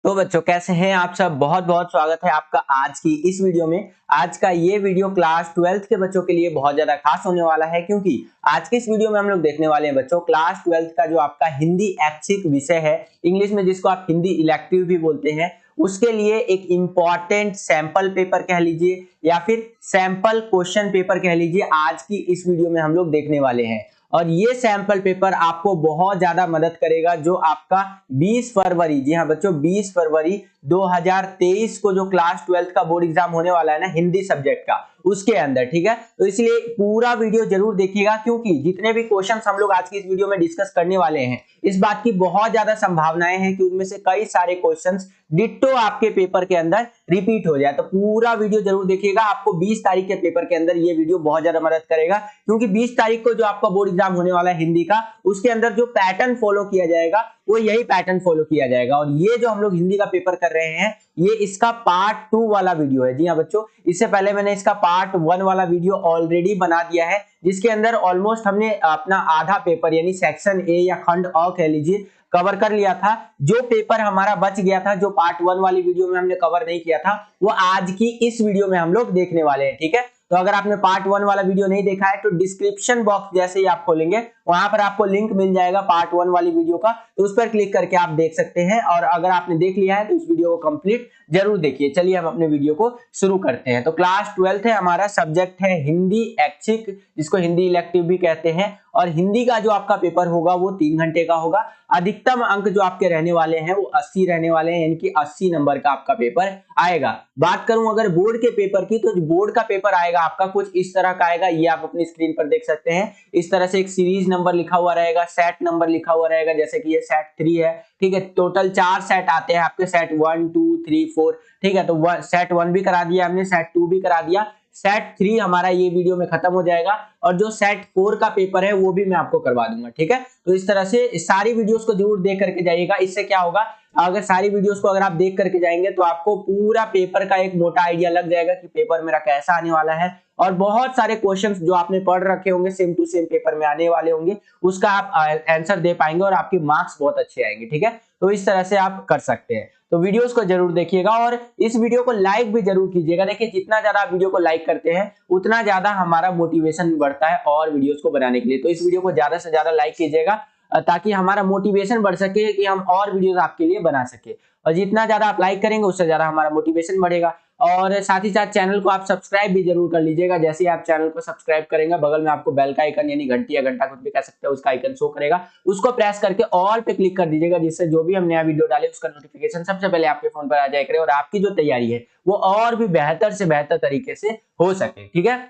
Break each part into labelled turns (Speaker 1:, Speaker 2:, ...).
Speaker 1: तो बच्चों कैसे हैं आप सब। बहुत बहुत स्वागत है आपका आज की इस वीडियो में। आज का ये वीडियो क्लास 12th के बच्चों के लिए बहुत ज्यादा खास होने वाला है, क्योंकि आज के इस वीडियो में हम लोग देखने वाले हैं बच्चों क्लास 12th का जो आपका हिंदी ऐच्छिक विषय है, इंग्लिश में जिसको आप हिंदी इलेक्टिव भी बोलते हैं, उसके लिए एक इंपॉर्टेंट सैंपल पेपर कह लीजिए या फिर सैंपल क्वेश्चन पेपर कह लीजिए, आज की इस वीडियो में हम लोग देखने वाले हैं। और ये सैंपल पेपर आपको बहुत ज्यादा मदद करेगा जो आपका 20 फरवरी, जी हाँ बच्चों 20 फरवरी 2023 को जो क्लास 12th का बोर्ड एग्जाम होने वाला है ना हिंदी सब्जेक्ट का, उसके अंदर, ठीक है। तो इसलिए पूरा वीडियो जरूर देखिएगा, क्योंकि जितने भी क्वेश्चंस हम लोग आज की इस वीडियो में डिस्कस करने वाले हैं, इस बात की बहुत ज्यादा संभावनाएं हैं कि उनमें से कई सारे क्वेश्चंस डिट्टो आपके पेपर के अंदर रिपीट हो जाए। तो पूरा वीडियो जरूर देखिएगा, आपको 20 तारीख के पेपर के अंदर ये वीडियो बहुत ज्यादा मदद करेगा, क्योंकि 20 तारीख को जो आपका बोर्ड एग्जाम होने वाला है हिंदी का, उसके अंदर जो पैटर्न फॉलो किया जाएगा वो यही पैटर्न फॉलो किया जाएगा। और ये जो हम लोग हिंदी का पेपर कर रहे हैं, ये इसका पार्ट 2 वाला वीडियो है। जी हाँ बच्चों, इससे पहले मैंने इसका पार्ट 1 वाला वीडियो ऑलरेडी बना दिया है, जिसके अंदर ऑलमोस्ट हमने अपना आधा पेपर यानी सेक्शन ए या खंड अ कह लीजिए कवर कर लिया था। जो पेपर हमारा बच गया था, जो पार्ट 1 वाली वीडियो में हमने कवर नहीं किया था, वो आज की इस वीडियो में हम लोग देखने वाले हैं, ठीक है। तो अगर आपने पार्ट 1 वाला वीडियो नहीं देखा है तो डिस्क्रिप्शन बॉक्स जैसे ही आप खोलेंगे वहां पर आपको लिंक मिल जाएगा पार्ट 1 वाली वीडियो का, तो उस पर क्लिक करके आप देख सकते हैं। और अगर आपने देख लिया है तो इस वीडियो को कंप्लीट जरूर देखिए। चलिए हम अपने वीडियो को शुरू करते हैं। तो क्लास 12th है, हमारा सब्जेक्ट है हिंदी ऐच्छिक, जिसको हिंदी इलेक्टिव भी कहते हैं। और हिंदी का जो आपका पेपर होगा वो 3 घंटे का होगा। अधिकतम अंक जो आपके रहने वाले हैं वो 80 रहने वाले हैं, यानी कि 80 नंबर का आपका पेपर आएगा। बात करूं अगर बोर्ड के पेपर की, तो बोर्ड का पेपर आएगा आपका कुछ इस तरह का आएगा, ये आप अपनी स्क्रीन पर देख सकते हैं। इस तरह से एक सीरीज नंबर लिखा हुआ रहेगा, सेट नंबर लिखा हुआ रहेगा, जैसे कि ये सेट 3 है, ठीक है। टोटल 4 सेट आते हैं आपके, सेट 1 2 3 4, ठीक है। तो सेट 1 भी करा दिया हमने, सेट 2 भी करा दिया, सेट 3 हमारा ये वीडियो में खत्म हो जाएगा, और जो सेट 4 का पेपर है वो भी मैं आपको करवा दूंगा, ठीक है। तो इस तरह से सारी वीडियोस को जरूर देख करके जाइएगा। इससे क्या होगा, अगर सारी वीडियोस को अगर आप देख करके जाएंगे तो आपको पूरा पेपर का एक मोटा आइडिया लग जाएगा कि पेपर मेरा कैसा आने वाला है। और बहुत सारे क्वेश्चंस जो आपने पढ़ रखे होंगे सेम टू सेम पेपर में आने वाले होंगे, उसका आप आंसर दे पाएंगे और आपके मार्क्स बहुत अच्छे आएंगे, ठीक है। तो इस तरह से आप कर सकते हैं। तो वीडियोस को जरूर देखिएगा और इस वीडियो को लाइक भी जरूर कीजिएगा। देखिए जितना ज्यादा आप वीडियो को लाइक करते हैं उतना ज्यादा हमारा मोटिवेशन बढ़ता है और वीडियोस को बनाने के लिए। तो इस वीडियो को ज्यादा से ज्यादा लाइक कीजिएगा, ताकि हमारा मोटिवेशन बढ़ सके कि हम और वीडियोस आपके लिए बना सके। और जितना ज्यादा आप लाइक करेंगे उससे ज्यादा हमारा मोटिवेशन बढ़ेगा। और साथ ही साथ चैनल को आप सब्सक्राइब भी जरूर कर लीजिएगा। जैसे ही आप चैनल को सब्सक्राइब करेंगे, बगल में आपको बेल का आइकन यानी घंटी या घंटा कुछ भी कह सकते हैं, उसका आइकन शो करेगा, उसको प्रेस करके ऑल पे क्लिक कर दीजिएगा, जिससे जो भी हम नया वीडियो डाले उसका नोटिफिकेशन सबसे पहले आपके फोन पर आ जाए करे और आपकी जो तैयारी है वो और भी बेहतर से बेहतर तरीके से हो सके, ठीक है।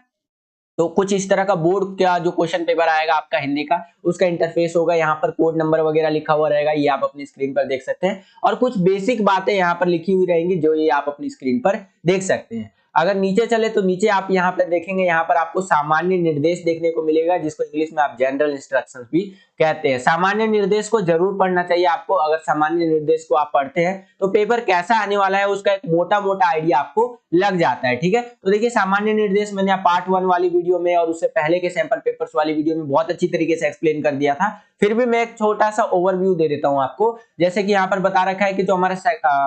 Speaker 1: तो कुछ इस तरह का बोर्ड का जो क्वेश्चन पेपर आएगा आपका हिंदी का, उसका इंटरफेस होगा, यहाँ पर कोड नंबर वगैरह लिखा हुआ रहेगा, ये आप अपनी स्क्रीन पर देख सकते हैं। और कुछ बेसिक बातें यहाँ पर लिखी हुई रहेंगी जो ये आप अपनी स्क्रीन पर देख सकते हैं। अगर नीचे चले तो नीचे आप यहाँ पर देखेंगे, यहाँ पर आपको सामान्य निर्देश देखने को मिलेगा, जिसको इंग्लिश में आप जनरल इंस्ट्रक्शंस भी कहते हैं। सामान्य निर्देश को जरूर पढ़ना चाहिए आपको। अगर सामान्य निर्देश को आप पढ़ते हैं तो पेपर कैसा आने वाला है उसका एक मोटा मोटा आइडिया आपको लग जाता है, ठीक है। तो देखिए सामान्य निर्देश मैंने पार्ट 1 वाली वीडियो में और उससे पहले के सैंपल पेपर्स वाली वीडियो में बहुत अच्छी तरीके से एक्सप्लेन कर दिया था। फिर भी मैं एक छोटा सा ओवरव्यू दे देता हूं आपको। जैसे कि यहाँ पर बता रखा है कि जो हमारा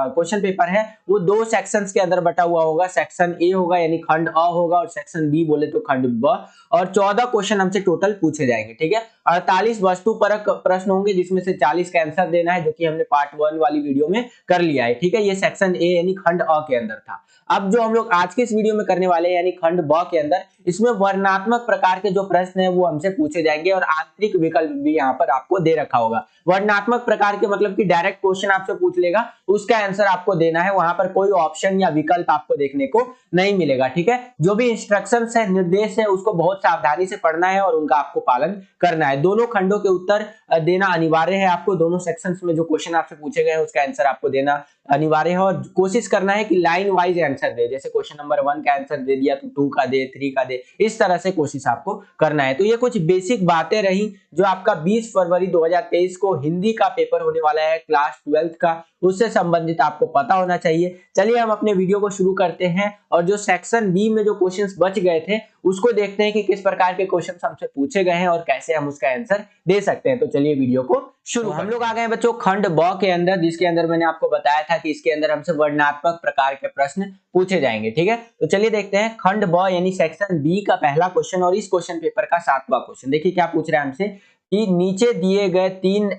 Speaker 1: क्वेश्चन पेपर है वो 2 सेक्शंस के अंदर बटा हुआ होगा। सेक्शन ए होगा यानी खंड अ होगा, और सेक्शन बी बोले तो खंड ब। और 14 क्वेश्चन हमसे टोटल पूछे जाएंगे, ठीक है। 48 वस्तुपरक प्रश्न होंगे, जिसमें से 40 का आंसर देना है, जो कि हमने पार्ट 1 वाली वीडियो में कर लिया है, ठीक है। ये सेक्शन ए यानी खंड अ के अंदर था। अब जो हम लोग आज के इस वीडियो में करने वाले हैं यानी खंड ब के अंदर, इसमें वर्णनात्मक प्रकार के जो प्रश्न है वो हमसे पूछे जाएंगे और आंतरिक विकल्प भी यहाँ पर आपको दे रखा होगा। वर्णनात्मक प्रकार के मतलब कि डायरेक्ट क्वेश्चन आपसे पूछ लेगा, उसका आंसर आपको देना है, वहां पर कोई ऑप्शन या विकल्प आपको देखने को नहीं मिलेगा, ठीक है। जो भी इंस्ट्रक्शंस है, निर्देश है, उसको बहुत सावधानी से पढ़ना है और उनका आपको पालन करना है। दोनों खंडों के उत्तर देना अनिवार्य है आपको। दोनों सेक्शंस में जो क्वेश्चन आपसे पूछे गए हैं उसका आंसर आपको देना अनिवार्य है, और कोशिश करना है कि लाइन वाइज आंसर दे। जैसे क्वेश्चन नंबर 1 का आंसर दे दिया तो 2 का दे, 3 का दे, इस तरह से कोशिश आपको करना है। तो ये कुछ बेसिक बातें रही जो आपका 20 फरवरी 2023 को हिंदी का पेपर होने वाला है क्लास 12th का, उससे संबंधित आपको पता होना चाहिए। चलिए हम अपने वीडियो को शुरू करते हैं और जो सेक्शन बी में जो क्वेश्चंस बच गए थे उसको देखते हैं कि किस प्रकार के क्वेश्चंस हमसे पूछे गए हैं और कैसे हम उसका आंसर दे सकते हैं। तो चलिए वीडियो को शुरू हम लोग आ गए बच्चों खंड ब के अंदर, जिसके अंदर मैंने आपको बताया था कि इसके अंदर हमसे वर्णनात्मक प्रकार के प्रश्न पूछे जाएंगे। ठीक है, तो चलिए देखते हैं खंड ब यानी सेक्शन बी का पहला क्वेश्चन और इस क्वेश्चन पेपर का 7वां क्वेश्चन। देखिए क्या पूछ रहा है हमसे कि नीचे दिए गए 3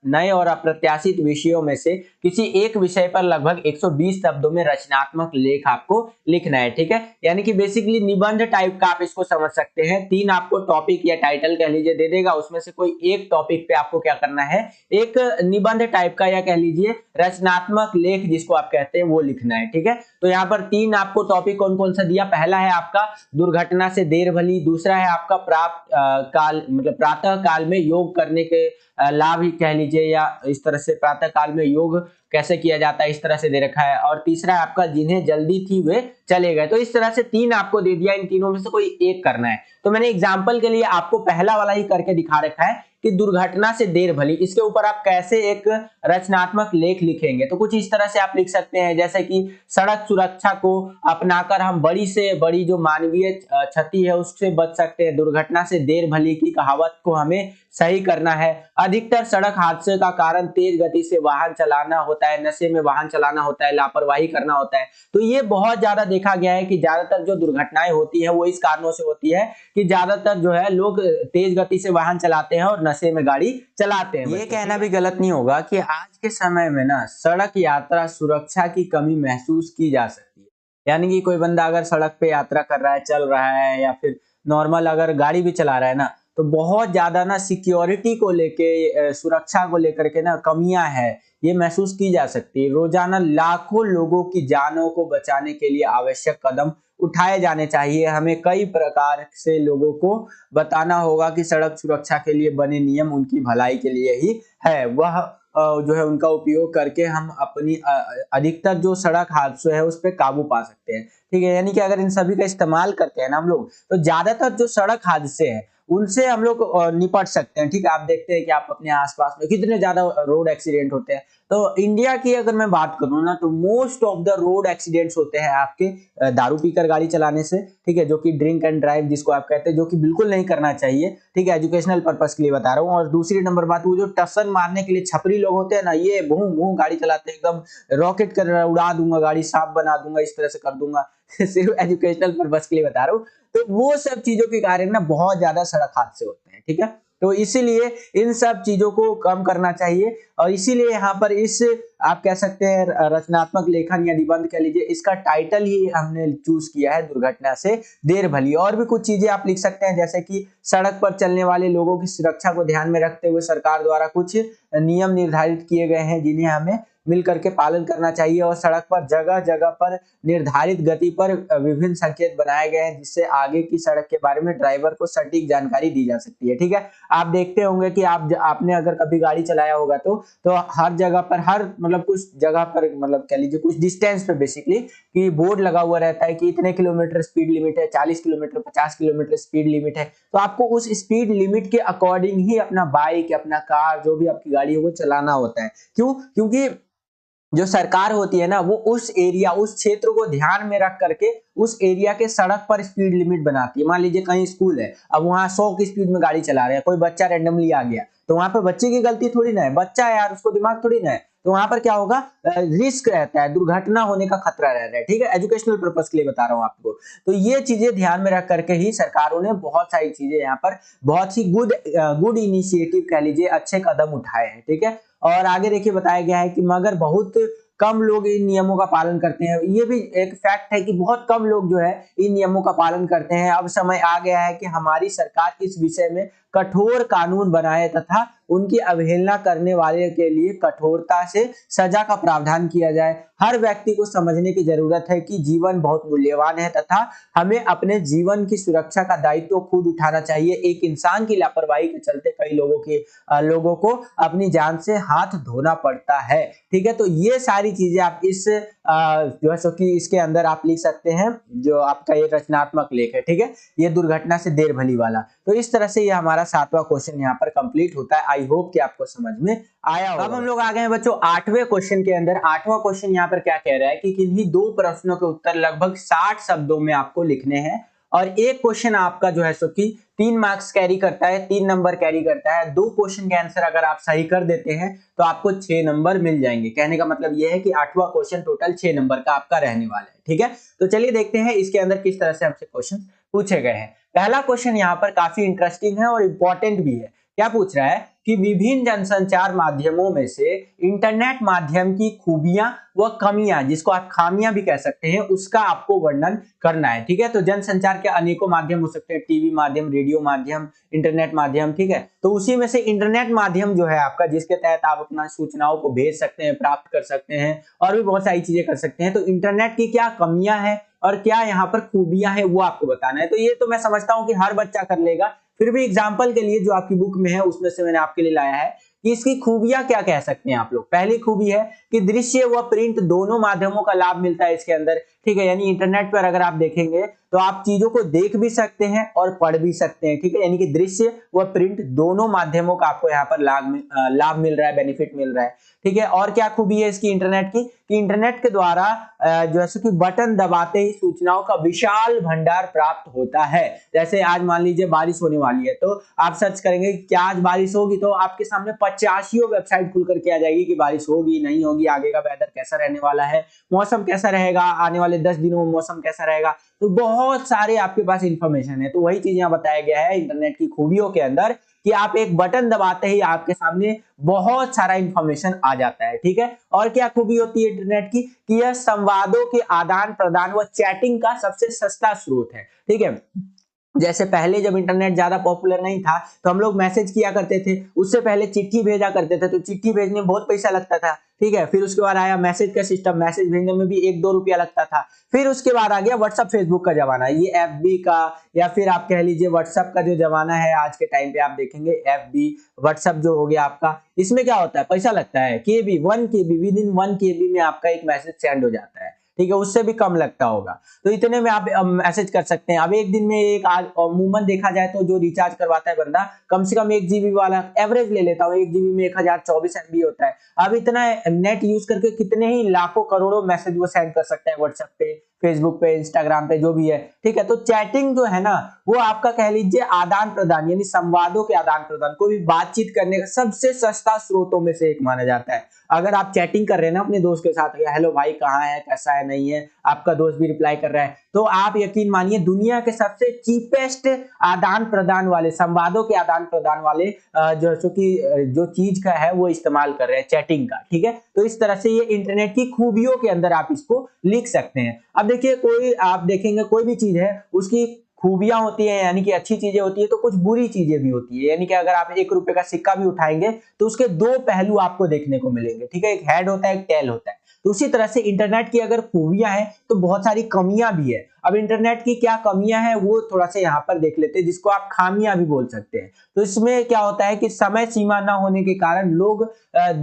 Speaker 1: नए और अप्रत्याशित विषयों में से किसी एक विषय पर लगभग 120 शब्दों में रचनात्मक लेख आपको लिखना है। ठीक है, यानी कि बेसिकली निबंध टाइप का आप इसको समझ सकते हैं। 3 आपको टॉपिक या टाइटल कह लीजिए दे देगा, उसमें से कोई एक टॉपिक पे आपको क्या करना है, एक निबंध टाइप का या कह लीजिए रचनात्मक लेख जिसको आप कहते हैं वो लिखना है। ठीक है, तो यहाँ पर 3 आपको टॉपिक कौन कौन सा दिया, पहला है आपका दुर्घटना से देर भली, दूसरा है आपका प्रातः काल में योग करने के लाभ ही कह लीजिए, या इस तरह से प्रातः काल में योग कैसे किया जाता है इस तरह से दे रखा है, और तीसरा है आपका जिन्हें जल्दी थी वे चले गए। तो इस तरह से 3 आपको दे दिया, इन तीनों में से कोई एक करना है। तो मैंने एग्जांपल के लिए आपको पहला वाला ही करके दिखा रखा है कि दुर्घटना से देर भली, इसके ऊपर आप कैसे एक रचनात्मक लेख लिखेंगे। तो कुछ इस तरह से आप लिख सकते हैं जैसे कि सड़क सुरक्षा को अपनाकर हम बड़ी से बड़ी जो मानवीय क्षति है उससे बच सकते हैं। दुर्घटना से देर भली की कहावत को हमें सही करना है। अधिकतर सड़क हादसे का कारण तेज गति से वाहन चलाना होता है, नशे में वाहन चलाना होता है, लापरवाही करना होता है। तो ये बहुत ज्यादा देखा गया है कि ज्यादातर जो दुर्घटनाएं होती है वो इस कारणों से होती है कि ज्यादातर जो है लोग तेज गति से वाहन चलाते हैं और नशे में गाड़ी चलाते हैं। ये कहना भी गलत नहीं होगा कि आज के समय में ना सड़क यात्रा सुरक्षा की कमी महसूस की जा सकती है। यानी कि कोई बंदा अगर सड़क पे यात्रा कर रहा है, चल रहा है, या फिर नॉर्मल अगर गाड़ी भी चला रहा है ना, तो बहुत ज्यादा ना सिक्योरिटी को लेके, सुरक्षा को लेकर के ना कमियां है, ये महसूस की जा सकती है। रोजाना लाखों लोगों की जानों को बचाने के लिए आवश्यक कदम उठाए जाने चाहिए। हमें कई प्रकार से लोगों को बताना होगा कि सड़क सुरक्षा के लिए बने नियम उनकी भलाई के लिए ही है। वह जो है उनका उपयोग करके हम अपनी अधिकतर जो सड़क हादसे है उस पर काबू पा सकते हैं। ठीक है, यानी कि अगर इन सभी का इस्तेमाल करते हैं ना हम लोग, तो ज्यादातर जो सड़क हादसे हैं उनसे हम लोग निपट सकते हैं। ठीक है, आप देखते हैं कि आप अपने आसपास में कितने ज्यादा रोड एक्सीडेंट होते हैं। तो इंडिया की अगर मैं बात करूं ना, तो most of the road accidents होते हैं आपके दारू पीकर गाड़ी चलाने से। ठीक है, जो कि ड्रिंक एंड ड्राइव जिसको आप कहते हैं, जो कि बिल्कुल नहीं करना चाहिए। ठीक है, एजुकेशनल पर्पस के लिए बता रहा हूँ। और दूसरी नंबर बात, वो जो टसन मारने के लिए छपरी लोग होते हैं ना, ये भूं भूं गाड़ी चलाते हैं, एकदम रॉकेट कर उड़ा दूंगा गाड़ी, सांप बना दूंगा, इस तरह से कर दूंगा सिर्फ एजुकेशनल पर्पस के लिए बता रहा हूँ। तो वो सब चीजों के कारण ना बहुत ज्यादा सड़क हादसे होते हैं। ठीक है, तो इसीलिए इन सब चीजों को कम करना चाहिए, और इसीलिए यहाँ पर इस आप कह सकते हैं रचनात्मक लेखन या निबंध कह लीजिए, इसका टाइटल ही हमने चूज किया है दुर्घटना से देर भली। और भी कुछ चीजें आप लिख सकते हैं जैसे कि सड़क पर चलने वाले लोगों की सुरक्षा को ध्यान में रखते हुए सरकार द्वारा कुछ नियम निर्धारित किए गए हैं जिन्हें हमें मिलकर के पालन करना चाहिए। और सड़क पर जगह जगह पर निर्धारित गति पर विभिन्न संकेत बनाए गए हैं जिससे आगे की सड़क के बारे में ड्राइवर को सटीक जानकारी दी जा सकती है। ठीक है, आप देखते होंगे कि आपने अगर कभी गाड़ी चलाया होगा तो हर जगह पर, हर मतलब कुछ जगह पर, मतलब कह लीजिए कुछ डिस्टेंस पे बेसिकली कि बोर्ड लगा हुआ रहता है कि इतने किलोमीटर स्पीड लिमिट है, 40 किलोमीटर 50 किलोमीटर स्पीड लिमिट है। तो आपको उस स्पीड लिमिट के अकॉर्डिंग ही अपना बाइक, अपना कार, जो भी आपकी गाड़ी है वो चलाना होता है। क्यों? क्योंकि जो सरकार होती है ना, वो उस एरिया, उस क्षेत्र को ध्यान में रख करके उस एरिया के सड़क पर स्पीड लिमिट बनाती है। मान लीजिए कहीं स्कूल है, अब वहां 100 की स्पीड में गाड़ी चला रहे हैं, कोई बच्चा रैंडमली आ गया, तो वहां पर बच्चे की गलती थोड़ी ना है, बच्चा है यार, उसको दिमाग थोड़ी ना है। तो वहां पर क्या होगा, रिस्क रहता है, दुर्घटना होने का खतरा रहता है। ठीक है, एजुकेशनल पर्पस के लिए बता रहा हूँ आपको। तो ये चीजें ध्यान में रख करके ही सरकारों ने बहुत सारी चीजें यहाँ पर बहुत ही गुड इनिशिएटिव कह लीजिए, अच्छे कदम उठाए हैं। ठीक है, और आगे देखिए बताया गया है कि मगर बहुत कम लोग इन नियमों का पालन करते हैं। ये भी एक फैक्ट है कि बहुत कम लोग जो है इन नियमों का पालन करते हैं। अब समय आ गया है कि हमारी सरकार इस विषय में कठोर कानून बनाए तथा उनकी अवहेलना करने वाले के लिए कठोरता से सजा का प्रावधान किया जाए। हर व्यक्ति को समझने की जरूरत है कि जीवन बहुत मूल्यवान है तथा हमें अपने जीवन की सुरक्षा का दायित्व खुद उठाना चाहिए। एक इंसान की लापरवाही के चलते कई लोगों को अपनी जान से हाथ धोना पड़ता है। ठीक है, तो ये सारी चीजें आप इस जो है सो कि इसके अंदर आप लिख सकते हैं, जो आपका ये रचनात्मक लेख है। ठीक है, ये दुर्घटना से देर भली वाला। तो इस तरह से ये हमारा 7वां क्वेश्चन यहाँ पर कंप्लीट होता है। आई होप कि आपको समझ में आया होगा। अब हम लोग आ गए हैं बच्चों 8वें क्वेश्चन के अंदर। 8वां क्वेश्चन यहाँ पर क्या कह रहा है कि किन्हीं 2 प्रश्नों के उत्तर लगभग 60 शब्दों में आपको लिखने हैं और एक क्वेश्चन आपका जो है सो कि 3 मार्क्स कैरी करता है, 3 नंबर कैरी करता है। 2 क्वेश्चन के आंसर अगर आप सही कर देते हैं तो आपको 6 नंबर मिल जाएंगे। कहने का मतलब यह है कि 8वां क्वेश्चन टोटल 6 नंबर का आपका रहने वाला है। ठीक है, तो चलिए देखते हैं इसके अंदर किस तरह से हमसे क्वेश्चन पूछे गए हैं। पहला क्वेश्चन यहाँ पर काफी इंटरेस्टिंग है और इंपॉर्टेंट भी है। क्या पूछ रहा है कि विभिन्न जनसंचार माध्यमों में से इंटरनेट माध्यम की खूबियां व कमियां, जिसको आप खामियां भी कह सकते हैं, उसका आपको वर्णन करना है। ठीक है, तो जनसंचार के अनेकों माध्यम हो सकते हैं, टीवी माध्यम, रेडियो माध्यम, इंटरनेट माध्यम। ठीक है, तो उसी में से इंटरनेट माध्यम जो है आपका, जिसके तहत आप अपना सूचनाओं को भेज सकते हैं, प्राप्त कर सकते हैं और भी बहुत सारी चीजें कर सकते हैं। तो इंटरनेट की क्या कमियां हैं और क्या यहाँ पर खूबियां हैं वो आपको बताना है। तो ये तो मैं समझता हूँ कि हर बच्चा कर लेगा, फिर भी एग्जाम्पल के लिए जो आपकी बुक में है उसमें से मैंने आपके लिए लाया है कि इसकी खूबियां क्या कह सकते हैं आप लोग। पहली खूबी है कि दृश्य व प्रिंट दोनों माध्यमों का लाभ मिलता है इसके अंदर। ठीक है, यानी इंटरनेट पर अगर आप देखेंगे तो आप चीजों को देख भी सकते हैं और पढ़ भी सकते हैं। ठीक है, यानी कि दृश्य व प्रिंट दोनों माध्यमों का आपको यहाँ पर लाभ मिल रहा है, बेनिफिट मिल रहा है। ठीक है, और क्या खूबी है इसकी इंटरनेट की कि इंटरनेट के द्वारा जैसे कि बटन दबाते ही सूचनाओं का विशाल भंडार प्राप्त होता है। जैसे आज मान लीजिए बारिश होने वाली है, तो आप सर्च करेंगे कि क्या आज बारिश होगी, तो आपके सामने 85 वेबसाइट खुल करके आ जाएगी कि बारिश होगी नहीं होगी, आगे का वेदर कैसा रहने वाला है, मौसम कैसा रहेगा, आने वाले 10 दिनों में मौसम कैसा रहेगा। तो बहुत सारे आपके पास इंफॉर्मेशन है। तो वही चीज यहाँ बताया गया है इंटरनेट की खूबियों के अंदर कि आप एक बटन दबाते ही आपके सामने बहुत सारा इंफॉर्मेशन आ जाता है। ठीक है, और क्या खूबी होती है इंटरनेट की कि यह संवादों के आदान प्रदान व चैटिंग का सबसे सस्ता स्रोत है। ठीक है, जैसे पहले जब इंटरनेट ज्यादा पॉपुलर नहीं था तो हम लोग मैसेज किया करते थे, उससे पहले चिट्ठी भेजा करते थे, तो चिट्ठी भेजने में बहुत पैसा लगता था। ठीक है, फिर उसके बाद आया मैसेज का सिस्टम, मैसेज भेजने में भी 1-2 रुपया लगता था। फिर उसके बाद आ गया व्हाट्सएप फेसबुक का जमाना, ये एफबी का या फिर आप कह लीजिए व्हाट्सएप का जो जमाना है आज के टाइम पे, आप देखेंगे एफबी व्हाट्सएप जो हो गया आपका, इसमें क्या होता है, पैसा लगता है। केबी 1 केबी, विद इन 1 केबी में आपका एक मैसेज सेंड हो जाता है। ठीक है, उससे भी कम लगता होगा, तो इतने में आप मैसेज कर सकते हैं। अब एक दिन में एक आज अमूमन देखा जाए तो जो रिचार्ज करवाता है बंदा, कम से कम 1 जीबी वाला एवरेज ले लेता हूँ, 1 जीबी में 1024 MB होता है। अब इतना नेट यूज करके कितने ही लाखों करोड़ों मैसेज वो सेंड कर सकते हैं व्हाट्सएप पे, फेसबुक पे, इंस्टाग्राम पे, जो भी है। ठीक है, तो चैटिंग जो है ना वो आपका कह लीजिए आदान प्रदान यानी संवादों के आदान प्रदान, कोई भी बातचीत करने का सबसे सस्ता स्रोतों में से एक माना जाता है। अगर आप चैटिंग कर रहे हैं ना अपने दोस्त के साथ, हेलो भाई कहाँ है, कैसा है, नहीं है, आपका दोस्त भी रिप्लाई कर रहा है, तो आप यकीन मानिए दुनिया के सबसे चीपेस्ट आदान प्रदान वाले, संवादों के आदान प्रदान वाले जो चीज का है वो इस्तेमाल कर रहे हैं, चैटिंग का। ठीक है, तो इस तरह से ये इंटरनेट की खूबियों के अंदर आप इसको लिख सकते हैं। अब देखिए, कोई आप देखेंगे कोई भी चीज है उसकी खूबियां होती है, यानी कि अच्छी चीजें होती है, तो कुछ बुरी चीजें भी होती है। यानी कि अगर आप 1 रुपए का सिक्का भी उठाएंगे तो उसके 2 पहलू आपको देखने को मिलेंगे। ठीक है, एक हेड होता है, एक टेल होता है। तो उसी तरह से इंटरनेट की अगर खूबियां हैं तो बहुत सारी कमियां भी है। अब इंटरनेट की क्या कमियां हैं वो थोड़ा सा यहाँ पर देख लेते हैं, जिसको आप खामियां भी बोल सकते हैं। तो इसमें क्या होता है कि समय सीमा ना होने के कारण लोग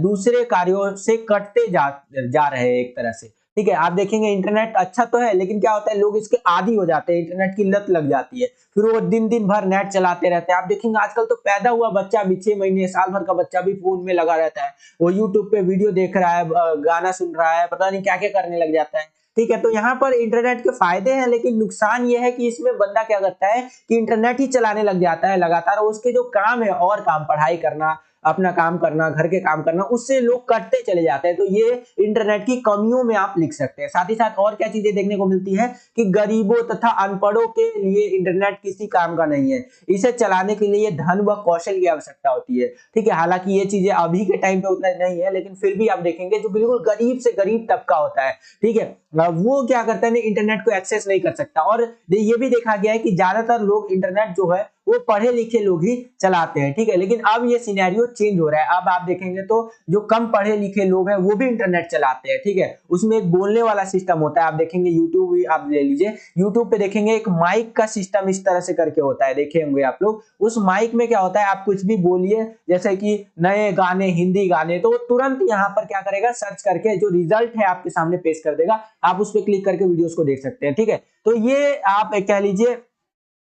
Speaker 1: दूसरे कार्यों से कटते जा रहे हैं एक तरह से। ठीक है, आप देखेंगे इंटरनेट अच्छा तो है, लेकिन क्या होता है लोग इसके आदी हो जाते हैं, इंटरनेट की लत लग जाती है, फिर वो दिन दिन भर नेट चलाते रहते हैं। आप देखेंगे आजकल तो पैदा हुआ बच्चा भी 6 महीने साल भर का बच्चा भी फोन में लगा रहता है, वो यूट्यूब पे वीडियो देख रहा है, गाना सुन रहा है, पता नहीं क्या क्या करने लग जाता है। ठीक है, तो यहाँ पर इंटरनेट के फायदे हैं, लेकिन नुकसान ये है कि इसमें बंदा क्या करता है कि इंटरनेट ही चलाने लग जाता है लगातार, उसके जो काम है और काम, पढ़ाई करना, अपना काम करना, घर के काम करना, उससे लोग कटते चले जाते हैं। तो ये इंटरनेट की कमियों में आप लिख सकते हैं। साथ ही साथ और क्या चीजें देखने को मिलती है कि गरीबों तथा अनपढ़ों के लिए इंटरनेट किसी काम का नहीं है, इसे चलाने के लिए धन व कौशल की आवश्यकता होती है। ठीक है, हालांकि ये चीजें अभी के टाइम पे उतना नहीं है, लेकिन फिर भी आप देखेंगे जो बिल्कुल गरीब से गरीब तबका होता है, ठीक है, वो क्या करता है, इंटरनेट को एक्सेस नहीं कर सकता। और ये भी देखा गया है कि ज्यादातर लोग इंटरनेट जो है वो पढ़े लिखे लोग ही चलाते हैं। ठीक है, लेकिन अब ये सिनेरियो चेंज हो रहा है। अब आप देखेंगे तो जो कम पढ़े लिखे लोग हैं वो भी इंटरनेट चलाते हैं। ठीक है, उसमें एक बोलने वाला सिस्टम होता है। आप देखेंगे यूट्यूब भी आप ले लीजिए, यूट्यूब पे देखेंगे एक माइक का सिस्टम इस तरह से करके होता है, देखे होंगे आप लोग। उस माइक में क्या होता है, आप कुछ भी बोलिए, जैसे कि नए गाने, हिंदी गाने, तो तुरंत यहाँ पर क्या करेगा, सर्च करके जो रिजल्ट है आपके सामने पेश कर देगा। आप उस पर क्लिक करके वीडियोस को देख सकते हैं। ठीक है, तो ये आप कह लीजिए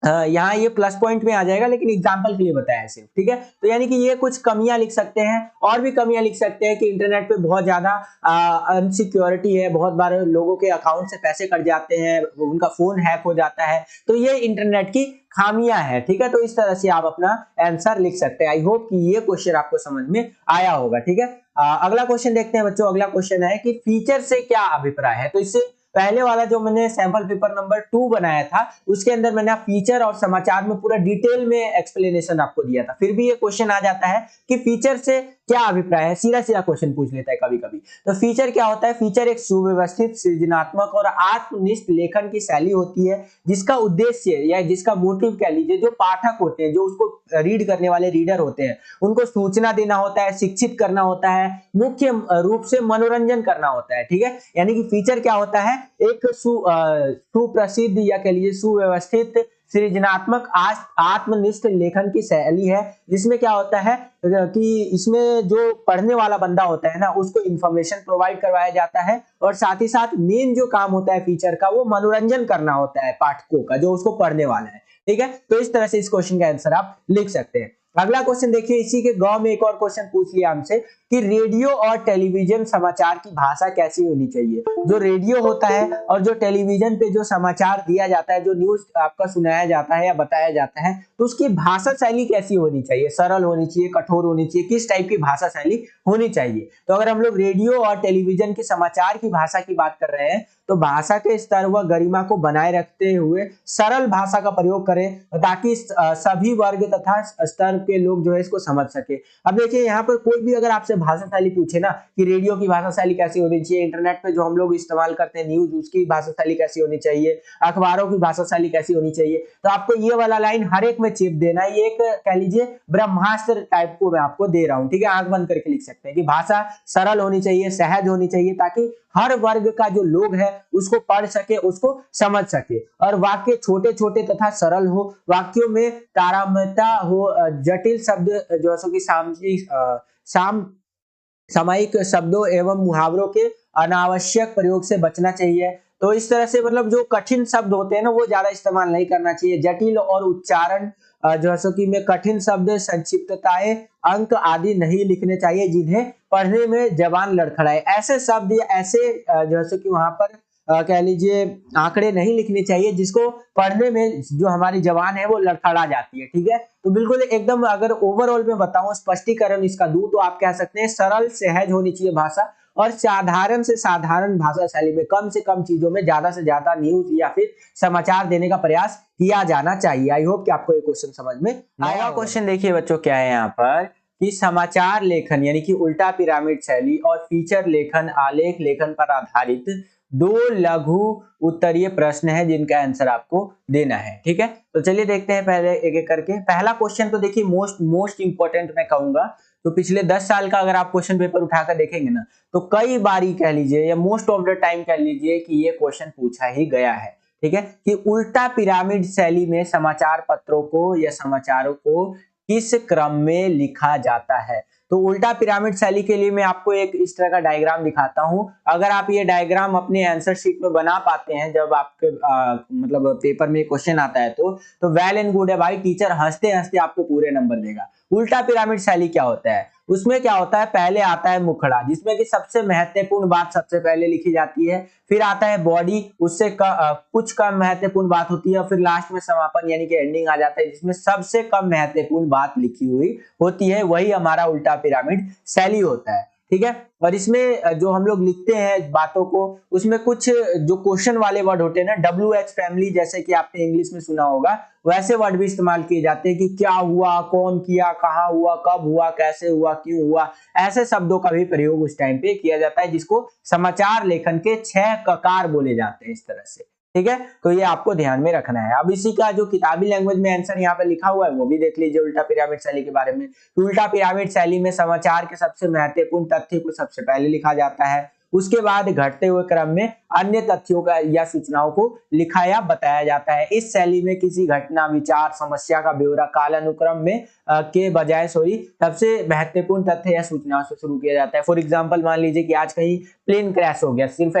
Speaker 1: यहाँ ये प्लस पॉइंट में आ जाएगा, लेकिन एग्जाम्पल के लिए बताया है सिर्फ, ठीक है। तो यानी कि ये कुछ कमियां लिख सकते हैं, और भी कमियां लिख सकते हैं कि इंटरनेट पे बहुत ज्यादा अनसिक्योरिटी है, बहुत बार लोगों के अकाउंट से पैसे कट जाते हैं, उनका फोन हैक हो जाता है, तो ये इंटरनेट की खामियां है, ठीक है। तो इस तरह से आप अपना आंसर लिख सकते हैं। आई होप कि ये क्वेश्चन आपको समझ में आया होगा, ठीक है। अगला क्वेश्चन देखते हैं बच्चों। अगला क्वेश्चन है कि फीचर से क्या अभिप्राय है। तो इससे पहले वाला जो मैंने सैंपल पेपर नंबर 2 बनाया था, उसके अंदर मैंने फीचर और समाचार में पूरा डिटेल में एक्सप्लेनेशन आपको दिया था। फिर भी ये क्वेश्चन आ जाता है कि फीचर से क्या अभिप्राय है, सीधा सीधा क्वेश्चन पूछ लेता है कभी कभी। तो फीचर क्या होता है? फीचर एक सुव्यवस्थित, सृजनात्मक और आत्मनिष्ठ लेखन की शैली होती है, जिसका उद्देश्य या जिसका मोटिव कह लीजिए, जो पाठक होते हैं, जो उसको रीड करने वाले रीडर होते हैं, उनको सूचना देना होता है, शिक्षित करना होता है, मुख्य रूप से मनोरंजन करना होता है, ठीक है। यानी कि फीचर क्या होता है? एक सुप्रसिद्ध या कह लीजिए सुव्यवस्थित, सृजनात्मक, आत्मनिष्ठ लेखन की शैली है, जिसमें क्या होता है कि इसमें जो पढ़ने वाला बंदा होता है ना, उसको इंफॉर्मेशन प्रोवाइड करवाया जाता है, और साथ ही साथ मेन जो काम होता है फीचर का, वो मनोरंजन करना होता है पाठकों का, जो उसको पढ़ने वाला है, ठीक है। तो इस तरह से इस क्वेश्चन का आंसर आप लिख सकते हैं। अगला क्वेश्चन देखिए, इसी के गांव में एक और क्वेश्चन पूछ लिया हमसे कि रेडियो और टेलीविजन समाचार की भाषा कैसी होनी चाहिए। जो रेडियो होता है और जो टेलीविजन पे जो समाचार दिया जाता है, जो न्यूज आपका सुनाया जाता है या बताया जाता है, तो उसकी भाषा शैली कैसी होनी चाहिए? सरल होनी चाहिए, कठोर होनी चाहिए, किस टाइप की भाषा शैली होनी चाहिए? तो अगर हम लोग रेडियो और टेलीविजन के समाचार की भाषा की बात कर रहे हैं, तो भाषा के स्तर व गरिमा को बनाए रखते हुए सरल भाषा का प्रयोग करें, ताकि सभी वर्ग तथा स्तर के लोग जो है इसको समझ सके। अब देखिए, यहाँ पर कोई भी अगर आपसे भाषा शैली पूछे ना कि रेडियो की भाषा शैली कैसी होनी चाहिए, इंटरनेट पे जो हम लोग इस्तेमाल करते हैं न्यूज, उसकी भाषा शैली कैसी होनी चाहिए, अखबारों की भाषा शैली कैसी होनी चाहिए, तो आपको ये वाला लाइन हर एक में चिप देना है। ये एक कह लीजिए ब्रह्मास्त्र टाइप को मैं आपको दे रहा हूँ, ठीक है। आंख बंद करके लिख सकते हैं कि भाषा सरल होनी चाहिए, सहज होनी चाहिए, ताकि हर वर्ग का जो लोग है उसको पढ़ सके, उसको समझ सके, और वाक्य छोटे छोटे तथा सरल हो, वाक्यों में तारतम्यता हो, जटिल शब्द जैसे कि सामयिक शब्दों एवं मुहावरों के अनावश्यक प्रयोग से बचना चाहिए। तो इस तरह से मतलब जो कठिन शब्द होते हैं ना, वो ज्यादा इस्तेमाल नहीं करना चाहिए। जटिल और उच्चारण जैसे कि में कठिन शब्द, संक्षिप्तताएं, अंक आदि नहीं लिखने चाहिए, जिन्हें पढ़ने में जबान लड़खड़ाए। ऐसे शब्द या ऐसे जैसे कि वहां पर कह लीजिए आंकड़े नहीं लिखने चाहिए, जिसको पढ़ने में जो हमारी जबान है वो लड़खड़ा जाती है, ठीक है। तो बिल्कुल एकदम अगर ओवरऑल में बताऊं, स्पष्टीकरण इसका दूं, तो आप कह सकते हैं सरल सहज होनी चाहिए भाषा, और साधारण से साधारण भाषा शैली में कम से कम चीजों में ज्यादा से ज्यादा न्यूज या फिर समाचार देने का प्रयास किया जाना चाहिए। आई होप कि आपको ये क्वेश्चन समझ में आया। क्वेश्चन देखिए बच्चों, क्या है यहाँ पर कि समाचार लेखन यानी कि उल्टा पिरामिड शैली और फीचर लेखन, आलेख लेखन पर आधारित दो लघु उत्तरीय प्रश्न है, जिनका आंसर आपको देना है, ठीक है। तो चलिए देखते हैं पहले एक एक करके। पहला क्वेश्चन तो देखिए मोस्ट इंपॉर्टेंट मैं कहूंगा। तो पिछले 10 साल का अगर आप क्वेश्चन पेपर उठाकर देखेंगे ना, तो कई बारी कह लीजिए या मोस्ट ऑफ द टाइम कह लीजिए कि ये क्वेश्चन पूछा ही गया है, ठीक है, कि उल्टा पिरामिड शैली में समाचार पत्रों को या समाचारों को किस क्रम में लिखा जाता है। तो उल्टा पिरामिड शैली के लिए मैं आपको एक इस तरह का डायग्राम दिखाता हूं। अगर आप ये डायग्राम अपने आंसर शीट में बना पाते हैं, जब आपके मतलब पेपर में क्वेश्चन आता है, तो वेल एंड गुड है भाई, टीचर हंसते हंसते आपको पूरे नंबर देगा। उल्टा पिरामिड शैली क्या होता है? उसमें क्या होता है, पहले आता है मुखड़ा, जिसमें कि सबसे महत्वपूर्ण बात सबसे पहले लिखी जाती है, फिर आता है बॉडी, उससे कुछ कम महत्वपूर्ण बात होती है, और फिर लास्ट में समापन यानी कि एंडिंग आ जाता है, जिसमें सबसे कम महत्वपूर्ण बात लिखी हुई होती है। वही हमारा उल्टा पिरामिड शैली होता है, ठीक है। और इसमें जो हम लोग लिखते हैं बातों को, उसमें कुछ जो क्वेश्चन वाले वर्ड होते हैं ना, WH फैमिली, जैसे कि आपने इंग्लिश में सुना होगा, वैसे वर्ड भी इस्तेमाल किए जाते हैं कि क्या हुआ, कौन किया, कहाँ हुआ, कब हुआ, कैसे हुआ, क्यों हुआ। ऐसे शब्दों का भी प्रयोग उस टाइम पे किया जाता है, जिसको समाचार लेखन के 6 ककार बोले जाते हैं, इस तरह से, ठीक है। तो ये आपको ध्यान में रखना है। अब इसी का जो किताबी लैंग्वेज में आंसर यहाँ पे लिखा हुआ है, वो भी देख लीजिए उल्टा पिरामिड शैली के बारे में। उल्टा पिरामिड शैली में समाचार के सबसे महत्वपूर्ण तथ्य को सबसे पहले लिखा जाता है, उसके बाद घटते हुए क्रम में अन्य तथ्यों का या सूचनाओं को लिखा या बताया जाता है। इस शैली में किसी घटना, विचार, समस्या का ब्यौरा कालानुक्रम में के बजाय सबसे महत्वपूर्ण तथ्य या सूचनाओं से शुरू किया जाता है। फॉर एग्जांपल मान लीजिए कि आज कहीं प्लेन क्रैश हो गया, सिर्फ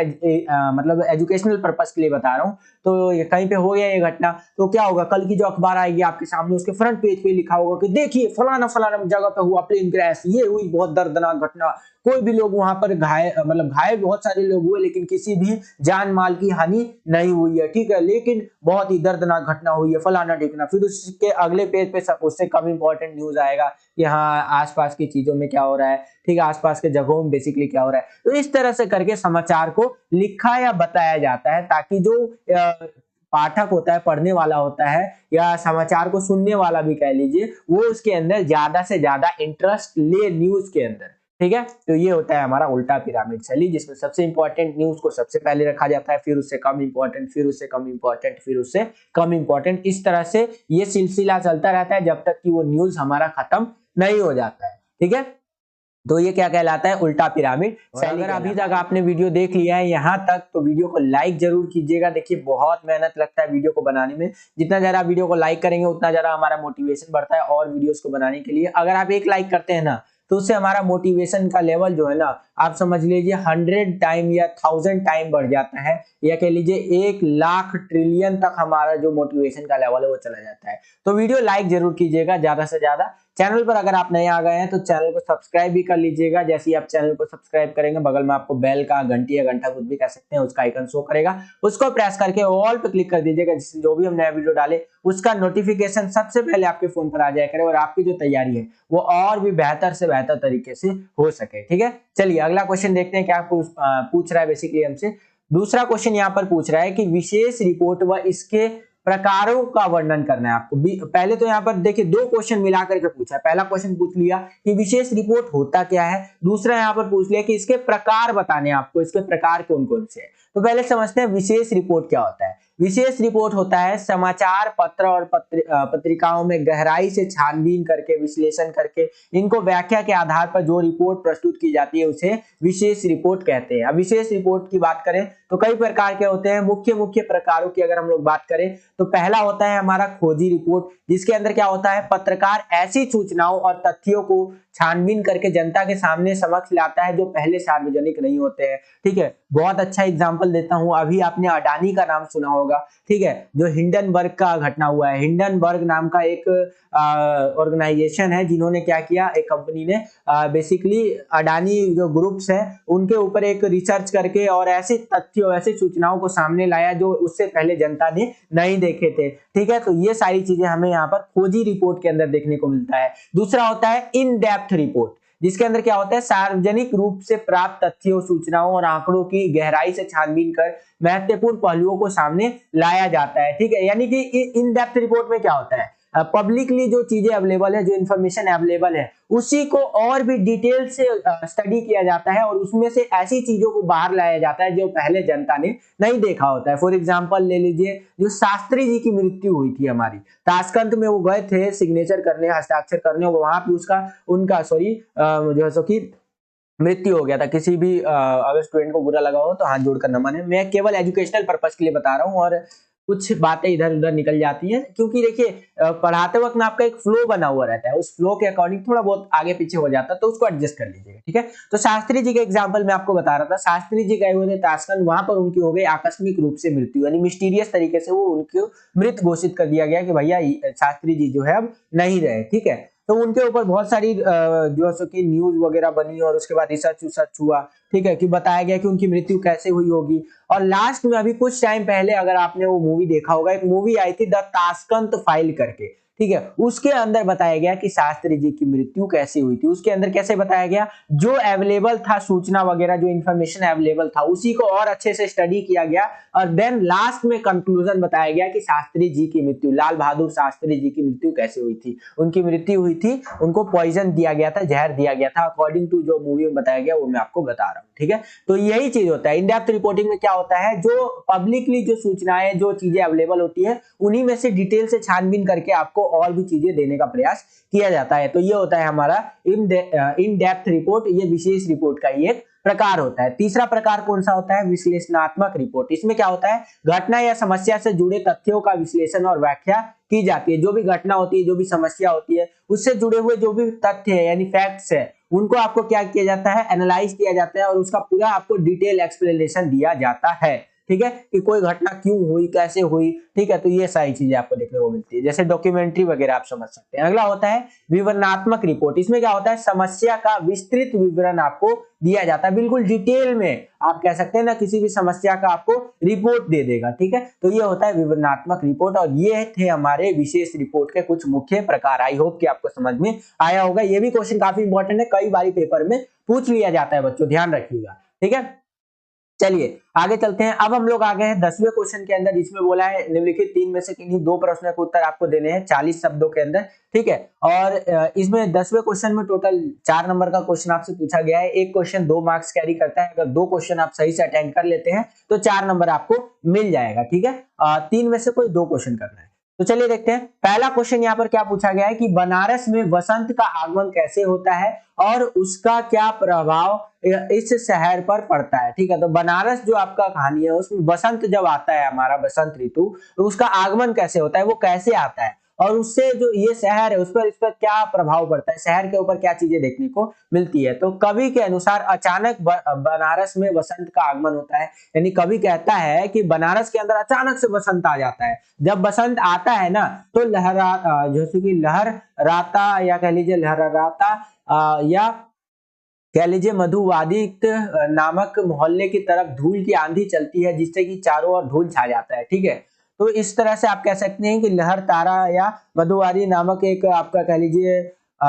Speaker 1: मतलब एजुकेशनल पर्पस के लिए बता रहा हूँ, तो ये कहीं पे हो गया ये घटना, तो क्या होगा, कल की जो अखबार आएगी आपके सामने, उसके फ्रंट पेज पे लिखा होगा कि देखिए फलाना फलाना जगह पे हुआ प्लेन क्रैश, ये हुई बहुत दर्दनाक घटना, कोई भी लोग वहां पर घायल बहुत सारे लोग हुए लेकिन किसी भी जान माल की हानि नहीं हुई है, ठीक है, लेकिन बहुत ही दर्दनाक घटना हुई है फलाना ढिकना। फिर उसके अगले पेज पे उससे कम इंपॉर्टेंट न्यूज आएगा कि हाँ आसपास की चीजों में क्या हो रहा है, ठीक है, आसपास के जगहों में बेसिकली क्या हो रहा है। तो इस तरह से करके समाचार को लिखा या बताया जाता है ताकि जो पाठक होता है, पढ़ने वाला होता है, या समाचार को सुनने वाला भी कह लीजिए, वो उसके अंदर ज्यादा से ज्यादा इंटरेस्ट ले न्यूज के अंदर, ठीक है। तो ये होता है हमारा उल्टा पिरामिड शैली, जिसमें सबसे इंपॉर्टेंट न्यूज को सबसे पहले रखा जाता है, फिर उससे कम इंपॉर्टेंट, फिर उससे कम इंपॉर्टेंट, फिर उससे कम इंपॉर्टेंट। इस तरह से ये सिलसिला चलता रहता है जब तक कि वो न्यूज हमारा खत्म नहीं हो जाता है, ठीक है। तो ये क्या कहलाता है, उल्टा पिरामिड। अगर अभी तक आपने वीडियो देख लिया है यहाँ तक, तो वीडियो को लाइक जरूर कीजिएगा। देखिए बहुत मेहनत लगता है वीडियो को बनाने में, जितना ज्यादा वीडियो को लाइक करेंगे उतना ज्यादा हमारा मोटिवेशन बढ़ता है और वीडियोस को बनाने के लिए। अगर आप एक लाइक करते हैं ना, तो उससे हमारा मोटिवेशन का लेवल जो है ना, आप समझ लीजिए 100 टाइम या 1000 टाइम बढ़ जाता है, या कह लीजिए 1,00,000 ट्रिलियन तक हमारा जो मोटिवेशन का लेवल है वो चला जाता है। तो वीडियो लाइक जरूर कीजिएगा ज्यादा से ज्यादा। चैनल पर अगर आप नए आ गए हैं तो चैनल को सब्सक्राइब भी कर लीजिएगा। जैसे ही आप चैनल को सब्सक्राइब करेंगे, बगल में आपको बेल का, घंटी या घंटा कुछ भी कह सकते हैं, उसका आइकन शो करेगा, उसको प्रेस करके ऑल पे क्लिक कर दीजिएगा, जिससे जो भी हम नया वीडियो डाले उसका नोटिफिकेशन सबसे पहले आपके फोन पर आ जाया करे और आपकी जो तैयारी है वो और भी बेहतर से बेहतर तरीके से हो सके, ठीक है। चलिए अगला क्वेश्चन देखते हैं क्या पूछ रहा है बेसिकली हमसे। दूसरा क्वेश्चन यहाँ पर पूछ रहा है कि विशेष रिपोर्ट व इसके प्रकारों का वर्णन करना है आपको। पहले तो यहाँ पर देखिए 2 क्वेश्चन मिलाकर के पूछा है। पहला क्वेश्चन पूछ लिया कि विशेष रिपोर्ट होता क्या है, दूसरा यहाँ पर पूछ लिया कि इसके प्रकार बताने हैं आपको, इसके प्रकार कौन कौन से हैं। तो पहले समझते हैं विशेष रिपोर्ट क्या होता है। विशेष रिपोर्ट होता है समाचार पत्र और पत्रिकाओं में गहराई से छानबीन करके, विश्लेषण करके, इनको व्याख्या के आधार पर जो रिपोर्ट प्रस्तुत की जाती है उसे विशेष रिपोर्ट कहते हैं। अब विशेष रिपोर्ट की बात करें तो कई प्रकार के होते हैं। मुख्य मुख्य प्रकारों की अगर हम लोग बात करें तो पहला होता है हमारा खोजी रिपोर्ट, जिसके अंदर क्या होता है, पत्रकार ऐसी सूचनाओं और तथ्यों को छानबीन करके जनता के सामने समक्ष लाता है जो पहले सार्वजनिक नहीं होते हैं, ठीक है। बहुत अच्छा एग्जांपल देता हूं, अभी आपने अडानी का नाम सुना होगा, ठीक है, जो हिंडनबर्ग का घटना हुआ है। हिंडनबर्ग नाम का एक ऑर्गेनाइजेशन है जिन्होंने क्या किया, एक कंपनी ने बेसिकली अडानी जो ग्रुप्स है उनके ऊपर एक रिसर्च करके और ऐसे तथ्यों, ऐसे सूचनाओं को सामने लाया जो उससे पहले जनता ने नहीं देखे थे, ठीक है। तो ये सारी चीजें हमें यहाँ पर खोजी रिपोर्ट के अंदर देखने को मिलता है। दूसरा होता है इन डेप्थ रिपोर्ट, जिसके अंदर क्या होता है, सार्वजनिक रूप से प्राप्त तथ्यों, सूचनाओं और आंकड़ों की गहराई से छानबीन कर महत्वपूर्ण पहलुओं को सामने लाया जाता है, ठीक है। यानी कि इन डेप्थ रिपोर्ट में क्या होता है, पब्लिकली जो चीजें अवेलेबल है, जो इन्फॉर्मेशन अवेलेबल है, उसी को और भी डिटेल से स्टडी किया जाता है और उसमें से ऐसी चीजों को बाहर लाया जाता है जो पहले जनता ने नहीं देखा होता है। फॉर एग्जांपल ले लीजिए, जो शास्त्री जी की मृत्यु हुई थी हमारी, ताशकंद में वो गए थे सिग्नेचर करने, हस्ताक्षर करने, और वहां पे उनका जो है सो कि मृत्यु हो गया था। किसी भी अगर स्टूडेंट को बुरा लगा हो तो हाथ जोड़कर न माने, मैं केवल एजुकेशनल पर्पस के लिए बता रहा हूँ और कुछ बातें इधर उधर निकल जाती हैं, क्योंकि देखिए पढ़ाते वक्त में आपका एक फ्लो बना हुआ रहता है, उस फ्लो के अकॉर्डिंग थोड़ा बहुत आगे पीछे हो जाता है, तो उसको एडजस्ट कर लीजिएगा, ठीक है। तो शास्त्री जी का एग्जांपल मैं आपको बता रहा था। शास्त्री जी गए हुए थे ताशकंद, वहां पर उनकी हो गई आकस्मिक रूप से मृत्यु, यानी मिस्टीरियस तरीके से वो उनको मृत घोषित कर दिया गया कि भैया शास्त्री जी जो है अब नहीं रहे, ठीक है। तो उनके ऊपर बहुत सारी जो है कि न्यूज वगैरह बनी और उसके बाद रिसर्च हुआ, ठीक है, कि बताया गया कि उनकी मृत्यु कैसे हुई होगी। और लास्ट में अभी कुछ टाइम पहले अगर आपने वो मूवी देखा होगा, एक मूवी आई थी द ताशकंद फाइल करके, ठीक है, उसके अंदर बताया गया कि शास्त्री जी की मृत्यु कैसे हुई थी। उसके अंदर कैसे बताया गया, जो अवेलेबल था सूचना वगैरह, जो इन्फॉर्मेशन अवेलेबल था उसी को और अच्छे से स्टडी किया गया और देन लास्ट में कंक्लूजन बताया गया कि शास्त्री जी की मृत्यु, लाल बहादुर शास्त्री जी की मृत्यु कैसे हुई थी। उनकी मृत्यु हुई थी, उनको पॉइजन दिया गया था, जहर दिया गया था, अकॉर्डिंग टू जो मूवी में बताया गया वो मैं आपको बता रहा हूँ, ठीक है। तो यही चीज होता है इन डेप्थ रिपोर्टिंग में। क्या होता है, जो पब्लिकली जो सूचनाएं, जो चीजें अवेलेबल होती है, उन्हीं में से डिटेल से छानबीन करके आपको और भी चीजें देने का प्रयास किया जाता है। तो ये होता है हमारा इन डेप्थ रिपोर्ट, ये विशेष रिपोर्ट का ही एक प्रकार होता है। तीसरा प्रकार कौन सा होता है? विश्लेषणात्मक रिपोर्ट। इसमें क्या होता है? घटना या समस्या से जुड़े तथ्यों का विश्लेषण और व्याख्या की जाती है। जो भी घटना होती है, जो भी समस्या होती है, उससे जुड़े हुए जो भी तथ्य है यानी फैक्ट्स है, उनको आपको क्या किया जाता है? एनालाइज किया जाता है और उसका पूरा आपको डिटेल एक्सप्लेनेशन दिया जाता है। ठीक है, कि कोई घटना क्यों हुई, कैसे हुई। ठीक है, तो ये सारी चीजें आपको देखने को मिलती है, जैसे डॉक्यूमेंट्री वगैरह आप समझ सकते हैं। अगला होता है विवरणात्मक रिपोर्ट। इसमें क्या होता है? समस्या का विस्तृत विवरण आपको दिया जाता है, बिल्कुल डिटेल में आप कह सकते हैं ना, किसी भी समस्या का आपको रिपोर्ट दे देगा। ठीक है, तो ये होता है विवरणात्मक रिपोर्ट। और ये थे हमारे विशेष रिपोर्ट के कुछ मुख्य प्रकार। आई होप कि आपको समझ में आया होगा। ये भी क्वेश्चन काफी इंपॉर्टेंट है, कई बार पेपर में पूछ लिया जाता है बच्चों, ध्यान रखिएगा। ठीक है, चलिए आगे चलते हैं। अब हम लोग आ गए हैं 10वें क्वेश्चन के अंदर, जिसमें बोला है निम्नलिखित 3 में से किन्हीं 2 प्रश्नों के उत्तर आपको देने हैं 40 शब्दों के अंदर। ठीक है, और इसमें 10वें क्वेश्चन में टोटल 4 नंबर का क्वेश्चन आपसे पूछा गया है। एक क्वेश्चन 2 मार्क्स कैरी करता है। अगर 2 क्वेश्चन आप सही से अटेंड कर लेते हैं तो 4 नंबर आपको मिल जाएगा। ठीक है, 3 में से कोई 2 क्वेश्चन करना है। तो चलिए देखते हैं। पहला क्वेश्चन यहाँ पर क्या पूछा गया है कि बनारस में वसंत का आगमन कैसे होता है और उसका क्या प्रभाव इस शहर पर पड़ता है। ठीक है, तो बनारस जो आपका कहानी है उसमें वसंत जब आता है, हमारा बसंत ऋतु, तो उसका आगमन कैसे होता है, वो कैसे आता है और उससे जो ये शहर है उस पर, इस पर क्या प्रभाव पड़ता है, शहर के ऊपर क्या चीजें देखने को मिलती है। तो कवि के अनुसार अचानक बनारस में वसंत का आगमन होता है। यानी कवि कहता है कि बनारस के अंदर अचानक से वसंत आ जाता है। जब बसंत आता है ना, तो जैसे कि लहराता या कह लीजिए लहराता या कह लीजिए मधुवादित नामक मोहल्ले की तरफ धूल की आंधी चलती है, जिससे कि चारों ओर धूल छा जाता है। ठीक है, तो इस तरह से आप कह सकते हैं कि लहर तारा या मधुवादी नामक एक आपका कह लीजिए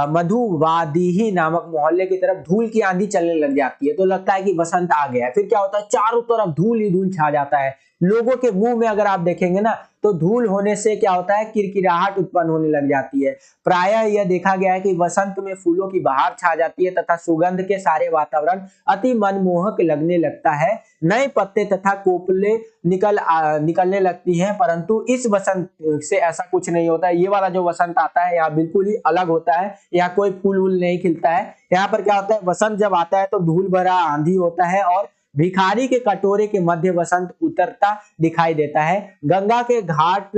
Speaker 1: मधुवादी नामक मोहल्ले की तरफ धूल की आंधी चलने लग जाती है। तो लगता है कि बसंत आ गया है। फिर क्या होता है? चारों तरफ धूल ही धूल छा जाता है। लोगों के मुंह में अगर आप देखेंगे ना, तो धूल होने से क्या होता है? किरकिराहट उत्पन्न होने लग जाती है। प्रायः यह देखा गया है कि वसंत में फूलों की बहार छा जाती है तथा सुगंध के सारे वातावरण अति मनमोहक लगने लगता है। नए पत्ते तथा कोपले निकलने लगती हैं, परंतु इस वसंत से ऐसा कुछ नहीं होता है। ये वाला जो वसंत आता है यहाँ बिल्कुल ही अलग होता है। यहाँ कोई फूल वूल नहीं खिलता है। यहाँ पर क्या होता है? वसंत जब आता है तो धूल भरा आंधी होता है और भिखारी के कटोरे के मध्य वसंत उतरता दिखाई देता है। गंगा के घाट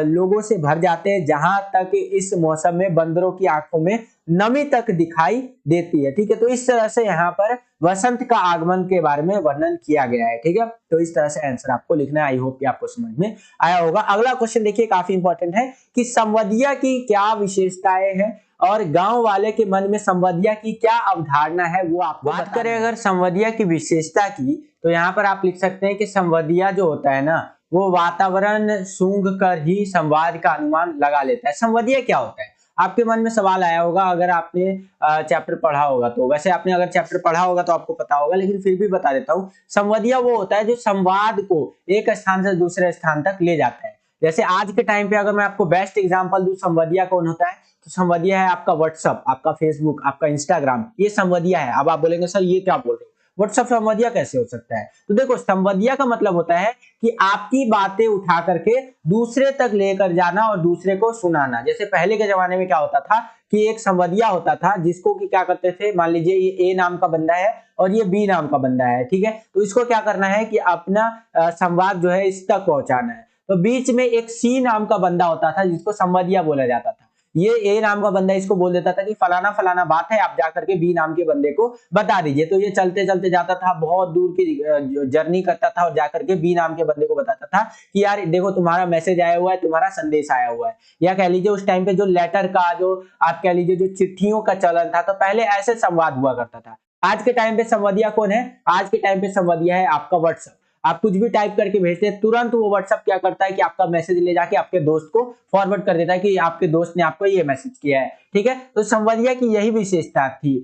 Speaker 1: लोगों से भर जाते हैं, जहां तक इस मौसम में बंदरों की आंखों में नमी तक दिखाई देती है। ठीक है, तो इस तरह से यहाँ पर वसंत का आगमन के बारे में वर्णन किया गया है। ठीक है, तो इस तरह से आंसर आपको लिखना है। आई होप कि आपको समझ में आया होगा। अगला क्वेश्चन देखिए, काफी इंपॉर्टेंट है कि संवदिया की क्या विशेषताएं हैं और गांव वाले के मन में संवदिया की क्या अवधारणा है, वो आपको बात करें अगर संवदिया की विशेषता की, तो यहाँ पर आप लिख सकते हैं कि संवदिया जो होता है ना, वो वातावरण सूंघ कर ही संवाद का अनुमान लगा लेता है। संवदिया क्या होता है? आपके मन में सवाल आया होगा अगर आपने चैप्टर पढ़ा होगा तो। वैसे आपने अगर चैप्टर पढ़ा होगा तो आपको पता होगा, लेकिन फिर भी बता देता हूँ। संवदिया वो होता है जो संवाद को एक स्थान से दूसरे स्थान तक ले जाता है। जैसे आज के टाइम पे अगर मैं आपको बेस्ट एग्जांपल दूं, संवदिया कौन होता है, तो संवदिया है आपका व्हाट्सअप, आपका फेसबुक, आपका इंस्टाग्राम, ये संवदिया है। अब आप बोलेंगे सर ये क्या बोल रहे हो, व्हाट्सअप संवदिया कैसे हो सकता है? तो देखो, संवदिया का मतलब होता है कि आपकी बातें उठा करके दूसरे तक लेकर जाना और दूसरे को सुनाना। जैसे पहले के जमाने में क्या होता था कि एक संवदिया होता था, जिसको कि क्या करते थे, मान लीजिए ये ए नाम का बंदा है और ये बी नाम का बंदा है। ठीक है, तो इसको क्या करना है कि अपना संवाद जो है इस तक पहुंचाना है। तो बीच में एक सी नाम का बंदा होता था, जिसको संवदिया बोला जाता था। ये ए नाम का बंदा इसको बोल देता था कि फलाना फलाना बात है, आप जाकर के बी नाम के बंदे को बता दीजिए। तो ये चलते चलते जाता था, बहुत दूर की जर्नी करता था और जाकर के बी नाम के बंदे को बताता था कि यार देखो तुम्हारा मैसेज आया हुआ है, तुम्हारा संदेश आया हुआ है। या कह लीजिए उस टाइम पे जो लेटर का, जो आप कह लीजिए जो चिट्ठियों का चलन था, तो पहले ऐसे संवाद हुआ करता था। आज के टाइम पे संवदिया कौन है? आज के टाइम पे संवदिया है आपका व्हाट्सएप। आप कुछ भी टाइप करके भेजते हैं, तुरंत वो व्हाट्सएप क्या करता है कि आपका मैसेज ले जाके आपके दोस्त को फॉरवर्ड कर देता है कि आपके दोस्त ने आपको ये मैसेज किया है। ठीक है, तो संवदिया की यही विशेषता थी।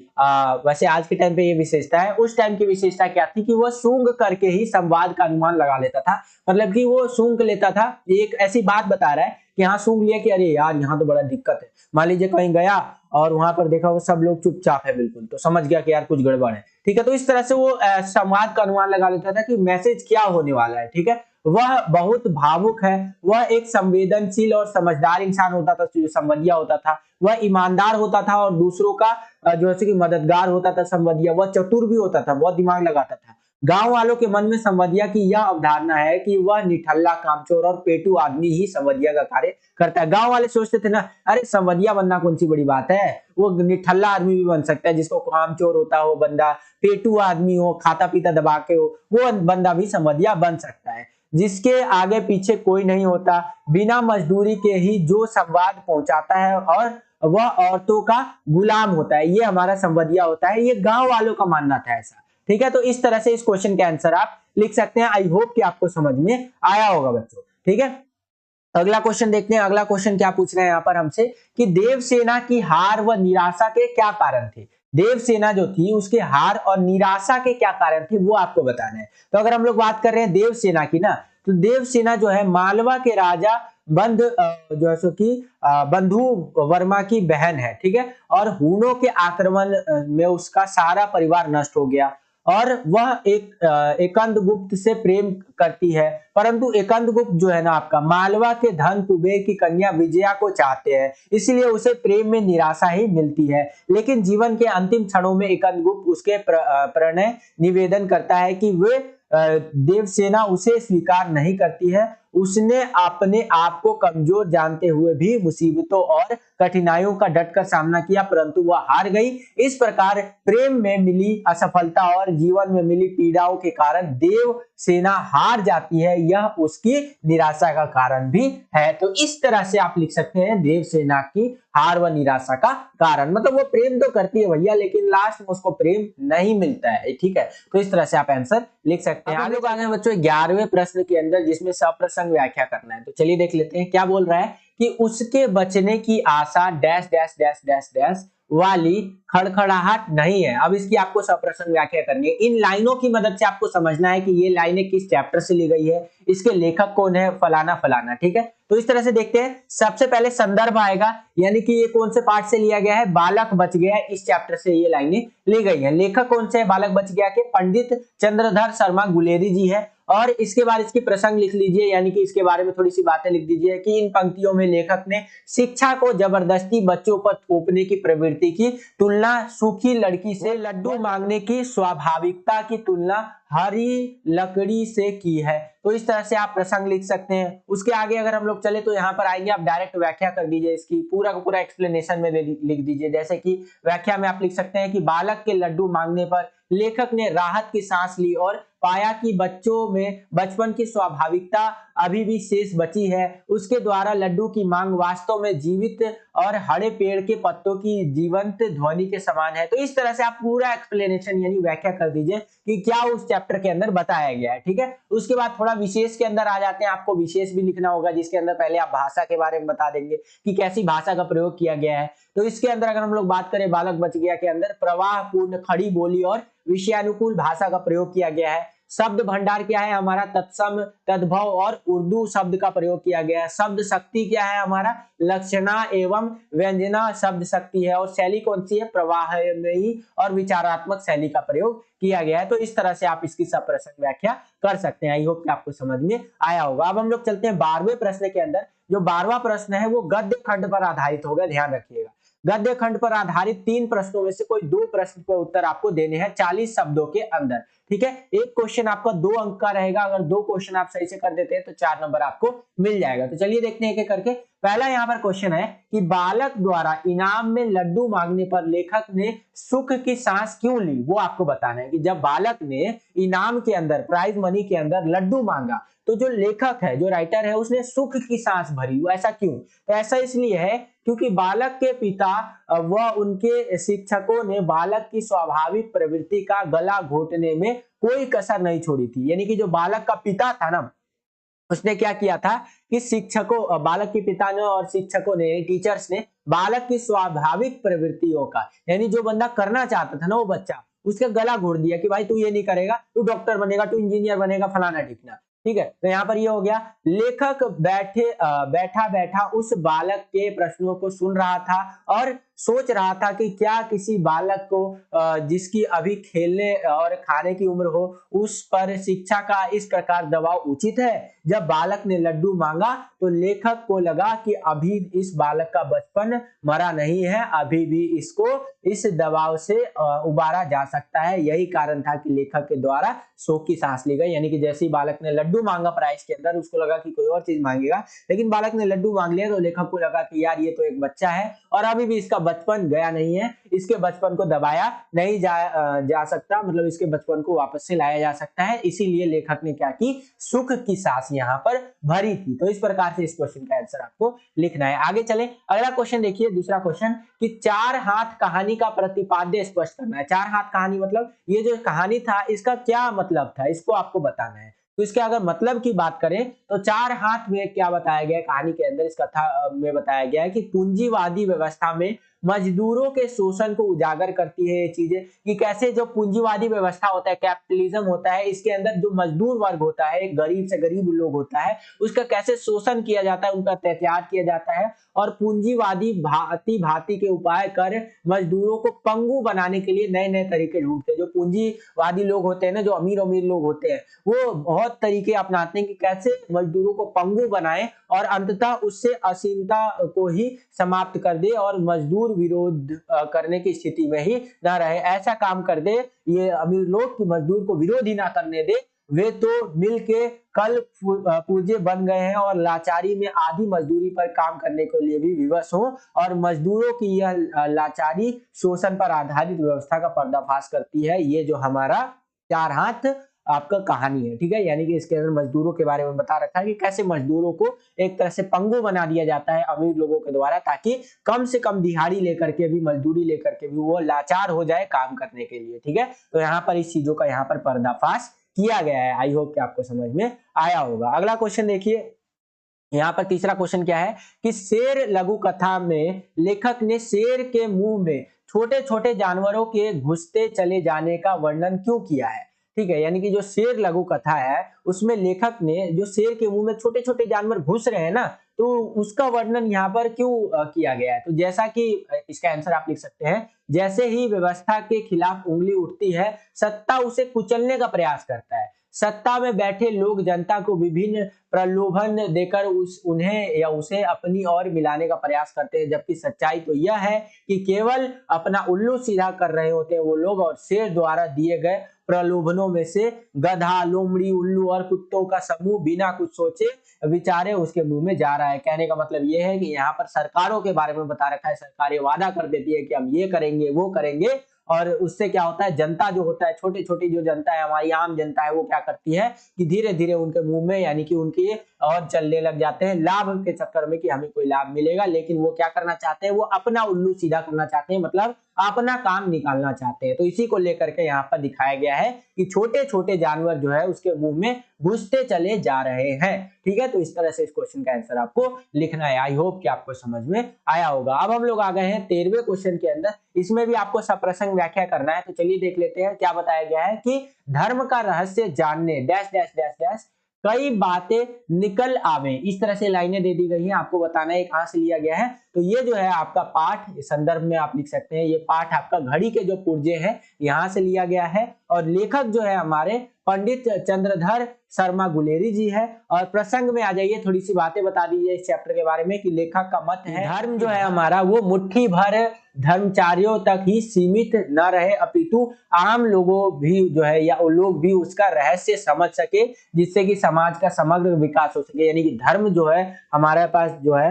Speaker 1: वैसे आज के टाइम पे ये विशेषता है। उस टाइम की विशेषता क्या थी कि वो सूंघ करके ही संवाद का अनुमान लगा लेता था। मतलब कि वो सूंघ लेता था, एक ऐसी बात बता रहा है कि हाँ सूंघ लिया कि अरे यार यहाँ तो बड़ा दिक्कत है। मान लीजिए कहीं गया और वहां पर देखा वो सब लोग चुपचाप है बिल्कुल, तो समझ गया कि यार कुछ गड़बड़ है। ठीक है, तो इस तरह से वो संवाद का अनुमान लगा लेता था कि मैसेज क्या होने वाला है। ठीक है, वह बहुत भावुक है, वह एक संवेदनशील और समझदार इंसान होता था जो संवदिया होता था, वह ईमानदार होता था और दूसरों का जो है कि मददगार होता था संवदिया, वह चतुर भी होता था, बहुत दिमाग लगाता था। गांव वालों के मन में संवदिया की यह अवधारणा है कि वह निठल्ला, कामचोर और पेटू आदमी ही संवदिया का कार्य करता है। गांव वाले सोचते थे ना, अरे संवदिया बनना कौन सी बड़ी बात है, वो निठल्ला आदमी भी बन सकता है, जिसको कामचोर होता हो बंदा, पेटू आदमी हो, खाता पीता दबा के हो, वो बंदा भी संवदिया बन सकता है, जिसके आगे पीछे कोई नहीं होता, बिना मजदूरी के ही जो संवाद पहुंचाता है और वह औरतों का गुलाम होता है, ये हमारा संवदिया होता है। ये गांव वालों का मानना था ऐसा। ठीक है, तो इस तरह से इस क्वेश्चन के आंसर आप लिख सकते हैं। आई होप कि आपको समझ में आया होगा बच्चों। ठीक है, अगला क्वेश्चन देखते हैं। अगला क्वेश्चन क्या पूछ रहे हैं यहाँ पर हमसे कि देवसेना की हार व निराशा के क्या कारण थे। देवसेना जो थी उसके हार और निराशा के क्या कारण थे वो आपको बताना है। तो अगर हम लोग बात कर रहे हैं देवसेना की ना, तो देवसेना जो है मालवा के राजा जो है सो कि बंधु वर्मा की बहन है। ठीक है, और हूणों के आक्रमण में उसका सारा परिवार नष्ट हो गया और वह एकंद गुप्त से प्रेम करती है, परंतु एकंद गुप्त जो है ना आपका मालवा के धन कुबेर की कन्या विजया को चाहते हैं, इसलिए उसे प्रेम में निराशा ही मिलती है। लेकिन जीवन के अंतिम क्षणों में एकंद गुप्त उसके प्रणय निवेदन करता है कि वे देवसेना उसे स्वीकार नहीं करती है। उसने अपने आप को कमजोर जानते हुए भी मुसीबतों और कठिनाइयों का डटकर सामना किया, परंतु वह हार गई। इस प्रकार प्रेम में मिली असफलता और जीवन में मिली पीड़ाओं के कारण देव सेना हार जाती है, यह उसकी निराशा का कारण भी है। तो इस तरह से आप लिख सकते हैं देव सेना की हार व निराशा का कारण, मतलब वो प्रेम तो करती है भैया, लेकिन लास्ट में उसको प्रेम नहीं मिलता है। ठीक है, तो इस तरह से आप आंसर लिख सकते हैं। आगे आगे बच्चों 11वें प्रश्न के अंदर जिसमें सप्रसंग व्याख्या करना है, तो चलिए देख लेते हैं क्या बोल रहा है कि उसके बचने की आशा dash dash dash dash dash वाली खड़खड़ाहट नहीं है। अब इसकी आपको सप्रसंग व्याख्या करनी है। इन लाइनों की मदद से आपको समझना है कि ये लाइनें किस चैप्टर से ली गई है, इसके लेखक कौन है, फलाना फलाना। ठीक है, तो इस तरह से देखते हैं। सबसे पहले संदर्भ आएगा, यानी कि ये कौन से पार्ट से लिया गया है, बालक बच गया, इस चैप्टर से ये लाइनें ली गई है। लेखक कौन से है बालक बच गया के, पंडित चंद्रधर शर्मा गुलेरी जी है। और इसके बाद इसकी प्रसंग लिख लीजिए, यानी कि इसके बारे में थोड़ी सी बातें लिख दीजिए कि इन पंक्तियों में लेखक ने शिक्षा को जबरदस्ती बच्चों पर थोपने की प्रवृत्ति की तुलना सूखी लड़की से लड्डू मांगने की स्वाभाविकता की तुलना हरी लकड़ी से की है। तो इस तरह से आप प्रसंग लिख सकते हैं। उसके आगे अगर हम लोग चले तो यहाँ पर आएंगे, आप डायरेक्ट व्याख्या कर दीजिए, इसकी पूरा का पूरा एक्सप्लेनेशन में लिख दीजिए। जैसे कि व्याख्या में आप लिख सकते हैं कि बालक के लड्डू मांगने पर लेखक ने राहत की सांस ली और पाया कि बच्चों में बचपन की स्वाभाविकता अभी भी शेष बची है। उसके द्वारा लड्डू की मांग वास्तव में जीवित और हरे पेड़ के पत्तों की जीवंत ध्वनि के समान है। तो इस तरह से आप पूरा एक्सप्लेनेशन यानी व्याख्या कर दीजिए कि क्या उस चैप्टर के अंदर बताया गया है। ठीक है, उसके बाद थोड़ा विशेष के अंदर आ जाते हैं। आपको विशेष भी लिखना होगा, जिसके अंदर पहले आप भाषा के बारे में बता देंगे कि कैसी भाषा का प्रयोग किया गया है। तो इसके अंदर अगर हम लोग बात करें बालक बच गया के अंदर प्रवाह पूर्ण खड़ी बोली और विषयानुकूल भाषा का प्रयोग किया गया है। शब्द भंडार क्या है हमारा, तत्सम तद्भव और उर्दू शब्द का प्रयोग किया गया है। शब्द शक्ति क्या है हमारा, लक्षणा एवं व्यंजना शब्द शक्ति है। और शैली कौन सी है, प्रवाहमयी और विचारात्मक शैली का प्रयोग किया गया है। तो इस तरह से आप इसकी सप्रसंग व्याख्या कर सकते हैं। आई होप कि आपको समझ में आया होगा। अब हम लोग चलते हैं 12वें प्रश्न के अंदर। जो 12वां प्रश्न है वो गद्य खंड पर आधारित होगा, ध्यान रखिएगा। गद्य खंड पर आधारित 3 प्रश्नों में से कोई 2 प्रश्न के उत्तर आपको देने हैं 40 शब्दों के अंदर। ठीक है, एक क्वेश्चन आपका 2 अंक का रहेगा। अगर 2 क्वेश्चन आप सही से कर देते हैं तो 4 नंबर आपको मिल जाएगा। तो चलिए देखते हैं एक करके। पहला यहाँ पर क्वेश्चन है कि बालक द्वारा इनाम में लड्डू मांगने पर लेखक ने सुख की सांस क्यों ली, वो आपको बताना है कि जब बालक ने इनाम के अंदर प्राइज मनी के अंदर लड्डू मांगा तो जो लेखक है, जो राइटर है, उसने सुख की सांस भरी। वो ऐसा क्यों, तो ऐसा इसलिए है क्योंकि बालक के पिता व उनके शिक्षकों ने बालक की स्वाभाविक प्रवृत्ति का गला घोटने में कोई कसर नहीं छोड़ी थी। यानी कि जो बालक का पिता था ना, उसने क्या किया था कि शिक्षकों, बालक के पिता ने और शिक्षकों ने, टीचर्स ने बालक की स्वाभाविक प्रवृत्तियों का, यानी जो बंदा करना चाहता था ना वो बच्चा, उसका गला घोट दिया कि भाई तू ये नहीं करेगा, तू डॉक्टर बनेगा, तू इंजीनियर बनेगा, फलाना ढिकना। ठीक है, तो यहाँ पर ये हो गया। लेखक बैठा बैठा उस बालक के प्रश्नों को सुन रहा था और सोच रहा था कि क्या किसी बालक को जिसकी अभी खेलने और खाने की उम्र हो उस पर शिक्षा का इस प्रकार दबाव उचित है। जब बालक ने लड्डू मांगा तो लेखक को लगा कि अभी इस बालक का बचपन मरा नहीं है, अभी भी इसको इस दबाव से उबारा जा सकता है। यही कारण था कि लेखक के द्वारा शोक की सांस ली गई। यानी कि जैसे ही बालक ने लड्डू मांगा प्राइस के अंदर, उसको लगा कि कोई और चीज मांगेगा, लेकिन बालक ने लड्डू मांग लिया तो लेखक को लगा कि यार ये तो एक बच्चा है और अभी भी इसका बचपन गया नहीं है, इसके बचपन को दबाया नहीं जा सकता, मतलब इसके बचपन को वापस से लाया जा सकता है। इसीलिए लेखक ने क्या की, सुख की सांस यहाँ पर भरी थी। तो इस प्रकार से इस क्वेश्चन का आंसर आपको लिखना है। आगे चले, अगला क्वेश्चन देखिए, दूसरा क्वेश्चन कि चार हाथ कहानी का प्रतिपाद्य स्पष्ट करना है। चार हाथ कहानी मतलब ये जो कहानी था इसका क्या मतलब था, इसको आपको बताना है। तो इसके अगर मतलब की बात करें तो चार हाथ में क्या बताया गया है कहानी के अंदर, इस कथा में बताया गया है कि पूंजीवादी व्यवस्था में मजदूरों के शोषण को उजागर करती है ये चीजें, कि कैसे जो पूंजीवादी व्यवस्था होता है, कैपिटलिज्म होता है, इसके अंदर जो मजदूर वर्ग होता है, गरीब से गरीब लोग होता है, उसका कैसे शोषण किया जाता है, उनका अत्याचार किया जाता है और पूंजीवादी भांति भांति के उपाय कर मजदूरों को पंगु बनाने के लिए नए नए तरीके ढूंढते हैं। जो पूंजीवादी लोग होते हैं ना, जो अमीर अमीर लोग होते हैं, वो बहुत तरीके अपनाते हैं कि कैसे मजदूरों को पंगु बनाए और अंततः उससे असीमता को ही समाप्त कर दे और मजदूर विरोध करने की स्थिति में ही ना रहे। ऐसा काम कर दे ये अमीर लोग कि मजदूर को विरोध ही ना करने दे, वे तो मिलके कल पूर्जे बन गए हैं और लाचारी में आधी मजदूरी पर काम करने के लिए भी विवश हो। और मजदूरों की यह लाचारी शोषण पर आधारित व्यवस्था का पर्दाफाश करती है। ये जो हमारा चार हाथ आपका कहानी है, ठीक है। यानी कि इसके अंदर मजदूरों के बारे में बता रखा है कि कैसे मजदूरों को एक तरह से पंगु बना दिया जाता है अमीर लोगों के द्वारा, ताकि कम से कम दिहाड़ी लेकर के भी, मजदूरी लेकर के भी वो लाचार हो जाए काम करने के लिए, ठीक है। तो यहाँ पर इस चीजों का यहाँ पर पर्दाफाश किया गया है। आई होप कि आपको समझ में आया होगा। अगला क्वेश्चन देखिए, यहाँ पर तीसरा क्वेश्चन क्या है कि शेर लघु कथा में लेखक ने शेर के मुंह में छोटे छोटे जानवरों के घुसते चले जाने का वर्णन क्यों किया है, ठीक है। यानी कि जो शेर लघु कथा है उसमें लेखक ने जो शेर के मुंह में छोटे छोटे जानवर घुस रहे हैं ना, तो उसका वर्णन यहाँ पर क्यों किया गया है। तो जैसा कि इसका आंसर आप लिख सकते हैं, जैसे ही व्यवस्था के खिलाफ उंगली उठती है, सत्ता उसे कुचलने का प्रयास करता है। सत्ता में बैठे लोग जनता को विभिन्न प्रलोभन देकर उन्हें या उसे अपनी ओर मिलाने का प्रयास करते हैं, जबकि सच्चाई तो यह है कि केवल अपना उल्लू सीधा कर रहे होते हैं वो लोग, और शेर द्वारा दिए गए प्रलोभनों में से गधा, लोमड़ी, उल्लू और कुत्तों का समूह बिना कुछ सोचे विचारे उसके मुंह में जा रहा है। कहने का मतलब ये है कि यहाँ पर सरकारों के बारे में बता रखा है। सरकारें वादा कर देती है कि हम ये करेंगे वो करेंगे, और उससे क्या होता है, जनता जो होता है, छोटी छोटी जो जनता है, हमारी आम जनता है, वो क्या करती है कि धीरे धीरे उनके मुंह में यानी कि उनकी और चलने लग जाते हैं लाभ के चक्कर में कि हमें कोई लाभ मिलेगा। लेकिन वो क्या करना चाहते हैं, वो अपना उल्लू सीधा करना चाहते हैं, मतलब अपना काम निकालना चाहते हैं। तो इसी को लेकर के यहाँ पर दिखाया गया है कि छोटे छोटे जानवर जो है उसके मुंह में घुसते चले जा रहे हैं, ठीक है। तो इस तरह से इस क्वेश्चन का आंसर आपको लिखना है। आई होप कि आपको समझ में आया होगा। अब हम लोग आ गए हैं 13वें क्वेश्चन के अंदर। इसमें भी आपको सप्रसंग व्याख्या करना है। तो चलिए देख लेते हैं क्या बताया गया है कि धर्म का रहस्य जानने डैश डैश डैश डैश कई बातें निकल आवे। इस तरह से लाइनें दे दी गई हैं, आपको बताना है कहां से लिया गया है। तो ये जो है आपका पाठ, संदर्भ में आप लिख सकते हैं, ये पाठ आपका घड़ी के जो पुर्जे हैं यहां से लिया गया है। और लेखक जो है हमारे पंडित चंद्रधर शर्मा गुलेरी जी है। और प्रसंग में आ जाइए, थोड़ी सी बातें बता दीजिए इस चैप्टर के बारे में कि लेखक का मत है धर्म जो है हमारा वो मुट्ठी भर धर्मचारियों तक ही सीमित न रहे, अपितु आम लोगों भी जो है या वो लोग भी उसका रहस्य समझ सके, जिससे कि समाज का समग्र विकास हो सके। यानी कि धर्म जो है हमारे पास जो है,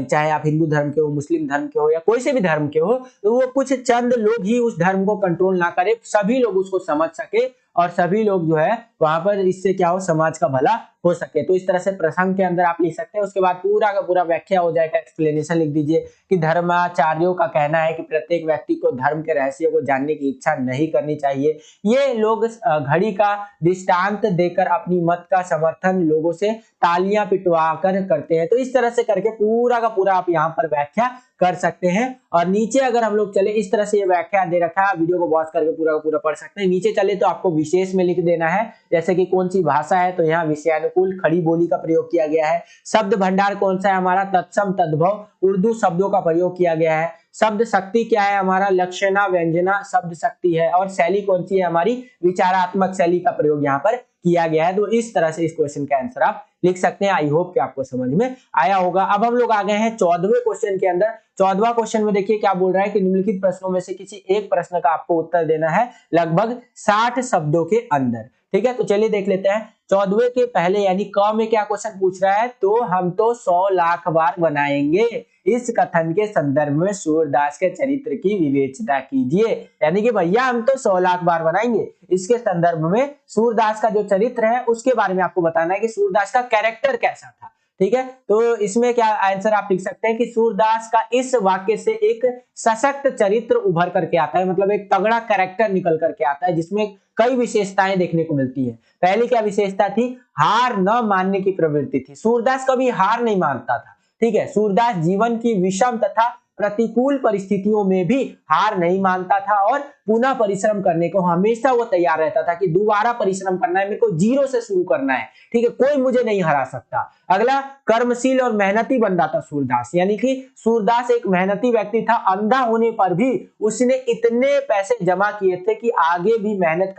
Speaker 1: चाहे आप हिंदू धर्म के हो, मुस्लिम धर्म के हो या कोई से भी धर्म के हो, तो वो कुछ चंद लोग ही उस धर्म को कंट्रोल ना करे, सभी लोग उसको समझ सके और सभी लोग जो है वहां पर इससे क्या हो, समाज का भला हो सके। तो इस तरह से प्रसंग के अंदर आप लिख सकते हैं। उसके बाद पूरा का पूरा व्याख्या हो जाएगा, एक्सप्लेनेशन लिख दीजिए कि धर्माचार्यों का कहना है कि प्रत्येक व्यक्ति को धर्म के रहस्यों को जानने की इच्छा नहीं करनी चाहिए। ये लोग घड़ी का दृष्टांत देकर अपनी मत का समर्थन लोगों से तालियां पिटवा कर करते हैं। तो इस तरह से करके पूरा का पूरा आप यहाँ पर व्याख्या कर सकते हैं। और नीचे अगर हम लोग चले, इस तरह से ये व्याख्या दे रखा है, वीडियो को पॉज करके पूरा का पूरा पढ़ सकते हैं। नीचे चले तो आपको विशेष में लिख देना है, जैसे कि कौन सी भाषा है, तो यहाँ विषयानुक्रम कुल, खड़ी बोली का प्रयोग किया गया है। शब्द भंडार कौन सा है हमारा, तत्सम, तद्भव, उर्दू शब्दों का प्रयोग किया गया है। शब्द शक्ति क्या है हमारा, लक्षणा, व्यंजना शब्द शक्ति है। और शैली कौन सी है हमारी, विचारात्मक शैली का प्रयोग यहाँ पर किया गया है। तो इस तरह से इस क्वेश्चन का आंसर आप लिख सकते हैं। आई होप कि आपको समझ में आया होगा। अब हम लोग आ गए हैं 14वें क्वेश्चन के अंदर। 14वां क्वेश्चन में देखिए क्या बोल रहा है कि निम्नलिखित प्रश्नों में से किसी एक प्रश्न का आपको उत्तर देना है लगभग 60 शब्दों के अंदर। ठीक है, तो चलिए देख लेते हैं। 14वें के पहले यानी क में क्या क्वेश्चन पूछ रहा है, तो हम तो 100 लाख बार बनाएंगे, इस कथन के संदर्भ में सूरदास के चरित्र की विवेचना कीजिए। यानी कि भैया हम तो 100 लाख बार बनाएंगे, इसके संदर्भ में सूरदास का जो चरित्र है उसके बारे में आपको बताना है कि सूरदास का कैरेक्टर कैसा था। ठीक है, तो इसमें क्या आंसर आप लिख सकते हैं कि सूरदास का इस वाक्य से एक सशक्त चरित्र उभर करके आता है, मतलब एक तगड़ा कैरेक्टर निकल करके आता है जिसमें कई विशेषताएं देखने को मिलती है। पहली क्या विशेषता थी, हार न मानने की प्रवृत्ति थी। सूरदास कभी हार नहीं मानता था। ठीक है, सूरदास जीवन की विषम तथा प्रतिकूल परिस्थितियों में भी हार नहीं मानता था और पुनः परिश्रम करने को हमेशा वो तैयार रहता था कि दोबारा परिश्रम करना है, मेरे को जीरो से शुरू करना है। ठीक है, कोई मुझे नहीं हरा सकता। अगला, कर्मशील और मेहनती बंदा था सूरदास, यानी कि सूरदास एक मेहनती व्यक्ति था। अंधा होने पर भी उसने इतने पैसे जमा किए थे कि आगे भी मेहनत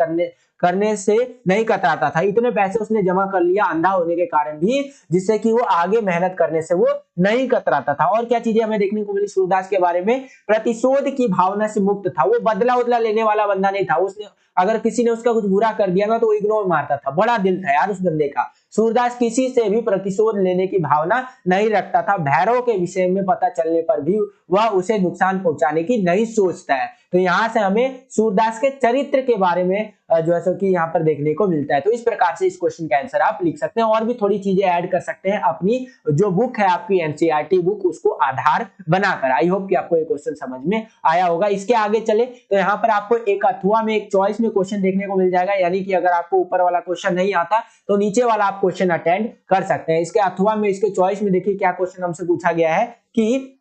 Speaker 1: करने से नहीं कतराता था। इतने पैसे उसने जमा कर लिया अंधा होने के कारण भी, जिससे कि वो आगे मेहनत करने से वो नहीं कतराता था। और क्या चीजें हमें देखने को मिली सूरदास के बारे में, प्रतिशोध की भावना से मुक्त था। वो बदला उदला लेने वाला बंदा नहीं था। उसने अगर किसी ने उसका कुछ बुरा कर दिया ना तो वो इग्नोर मारता था। बड़ा दिल था यार उस बंदे का। सूरदास किसी से भी प्रतिशोध लेने की भावना नहीं रखता था। भैरव के विषय में पता चलने पर भी वह उसे नुकसान पहुंचाने की नहीं सोचता है। तो यहाँ से हमें सूरदास के चरित्र के बारे में जो है सो कि यहाँ पर देखने को मिलता है। तो इस प्रकार से इस क्वेश्चन का आंसर आप लिख सकते हैं और भी थोड़ी चीजें ऐड कर सकते हैं अपनी जो बुक है आपकी एनसीईआरटी बुक, उसको आधार बनाकर। आई होप कि आपको ये क्वेश्चन समझ में आया होगा। इसके आगे चले तो यहाँ पर आपको एक अथवा में एक चॉइस में क्वेश्चन देखने को मिल जाएगा, यानी कि अगर आपको ऊपर वाला क्वेश्चन नहीं आता तो नीचे वाला आप क्वेश्चन अटेंड कर सकते हैं। इसके अथवा में इसके चॉइस में देखिए क्या क्वेश्चन हमसे पूछा गया है कि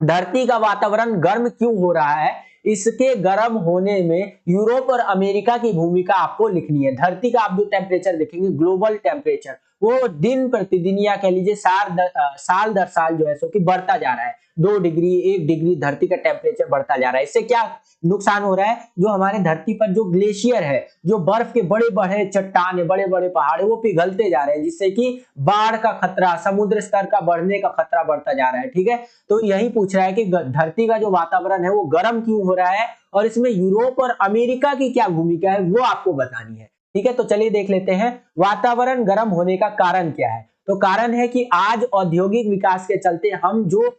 Speaker 1: धरती का वातावरण गर्म क्यों हो रहा है, इसके गर्म होने में यूरोप और अमेरिका की भूमिका आपको लिखनी है। धरती का आप जो टेम्परेचर देखेंगे, ग्लोबल टेम्परेचर, वो दिन प्रतिदिन या कह लीजिए साल दर साल जो है सो कि बढ़ता जा रहा है। 2 डिग्री 1 डिग्री धरती का टेम्परेचर बढ़ता जा रहा है। इससे क्या नुकसान हो रहा है, जो हमारे धरती पर जो ग्लेशियर है, जो बर्फ के बड़े बड़े चट्टान है, बड़े बड़े पहाड़ है, वो पिघलते जा रहे हैं, जिससे कि बाढ़ का खतरा, समुद्र स्तर का बढ़ने का खतरा बढ़ता जा रहा है। ठीक है, तो यही पूछ रहा है कि धरती का जो वातावरण है वो गर्म क्यों हो रहा है और इसमें यूरोप और अमेरिका की क्या भूमिका है वो आपको बतानी है। ठीक है, तो चलिए देख लेते हैं वातावरण गर्म होने का कारण क्या है। तो कारण है कि आज औद्योगिक विकास के चलते हम जो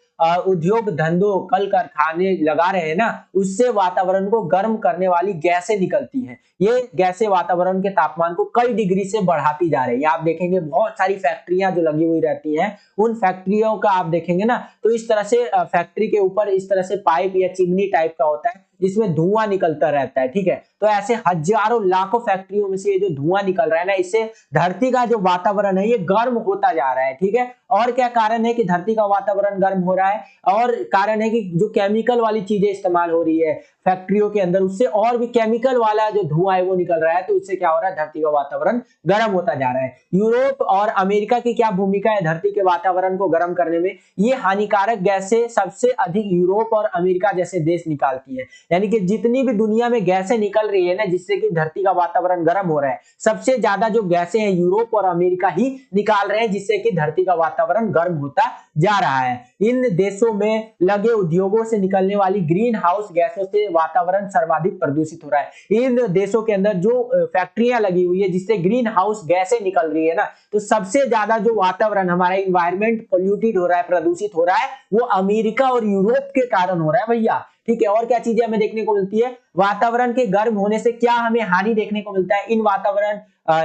Speaker 1: उद्योग धंधों कल कारखाने लगा रहे हैं ना, उससे वातावरण को गर्म करने वाली गैसें निकलती हैं। ये गैसें वातावरण के तापमान को कई डिग्री से बढ़ाती जा रही है। आप देखेंगे बहुत सारी फैक्ट्रियां जो लगी हुई रहती हैं, उन फैक्ट्रियों का आप देखेंगे ना तो इस तरह से फैक्ट्री के ऊपर इस तरह से पाइप या चिमनी टाइप का होता है जिसमें धुआं निकलता रहता है। ठीक है, तो ऐसे हजारों लाखों फैक्ट्रियों में से ये जो धुआं निकल रहा है ना, इससे धरती का जो वातावरण है ये गर्म होता जा रहा है। ठीक है, और क्या कारण है कि धरती का वातावरण गर्म हो रहा है, और कारण है कि जो केमिकल वाली चीजें इस्तेमाल हो रही है फैक्ट्रियों के अंदर, उससे और भी केमिकल वाला जो धुआं है वो निकल रहा है, तो इससे क्या हो रहा है, धरती का वातावरण गर्म होता जा रहा है। यूरोप और अमेरिका की क्या भूमिका है धरती के वातावरण को गर्म करने में, ये हानिकारक गैसें सबसे अधिक यूरोप और अमेरिका जैसे देश निकालती है। यानी कि जितनी भी दुनिया में गैसें निकल रही है ना जिससे कि धरती का वातावरण गर्म हो रहा है, सबसे ज्यादा जो गैसें हैं यूरोप और अमेरिका ही निकाल रहे हैं, जिससे कि धरती का वातावरण गर्म होता जा रहा है। इन देशों में लगे उद्योगों से निकलने वाली ग्रीन हाउस गैसों से वातावरण सर्वाधिक प्रदूषित हो रहा है। इन देशों के अंदर जो फैक्ट्रियां लगी हुई है जिससे ग्रीन हाउस गैसें निकल रही है ना, तो सबसे ज्यादा जो वातावरण हमारा इन्वायरमेंट पोल्यूटेड हो रहा है, प्रदूषित हो रहा है, वो अमेरिका और यूरोप के कारण हो रहा है भैया। ठीक है, और क्या चीजें हमें देखने को मिलती है, वातावरण के गर्म होने से क्या हमें हानि देखने को मिलता है,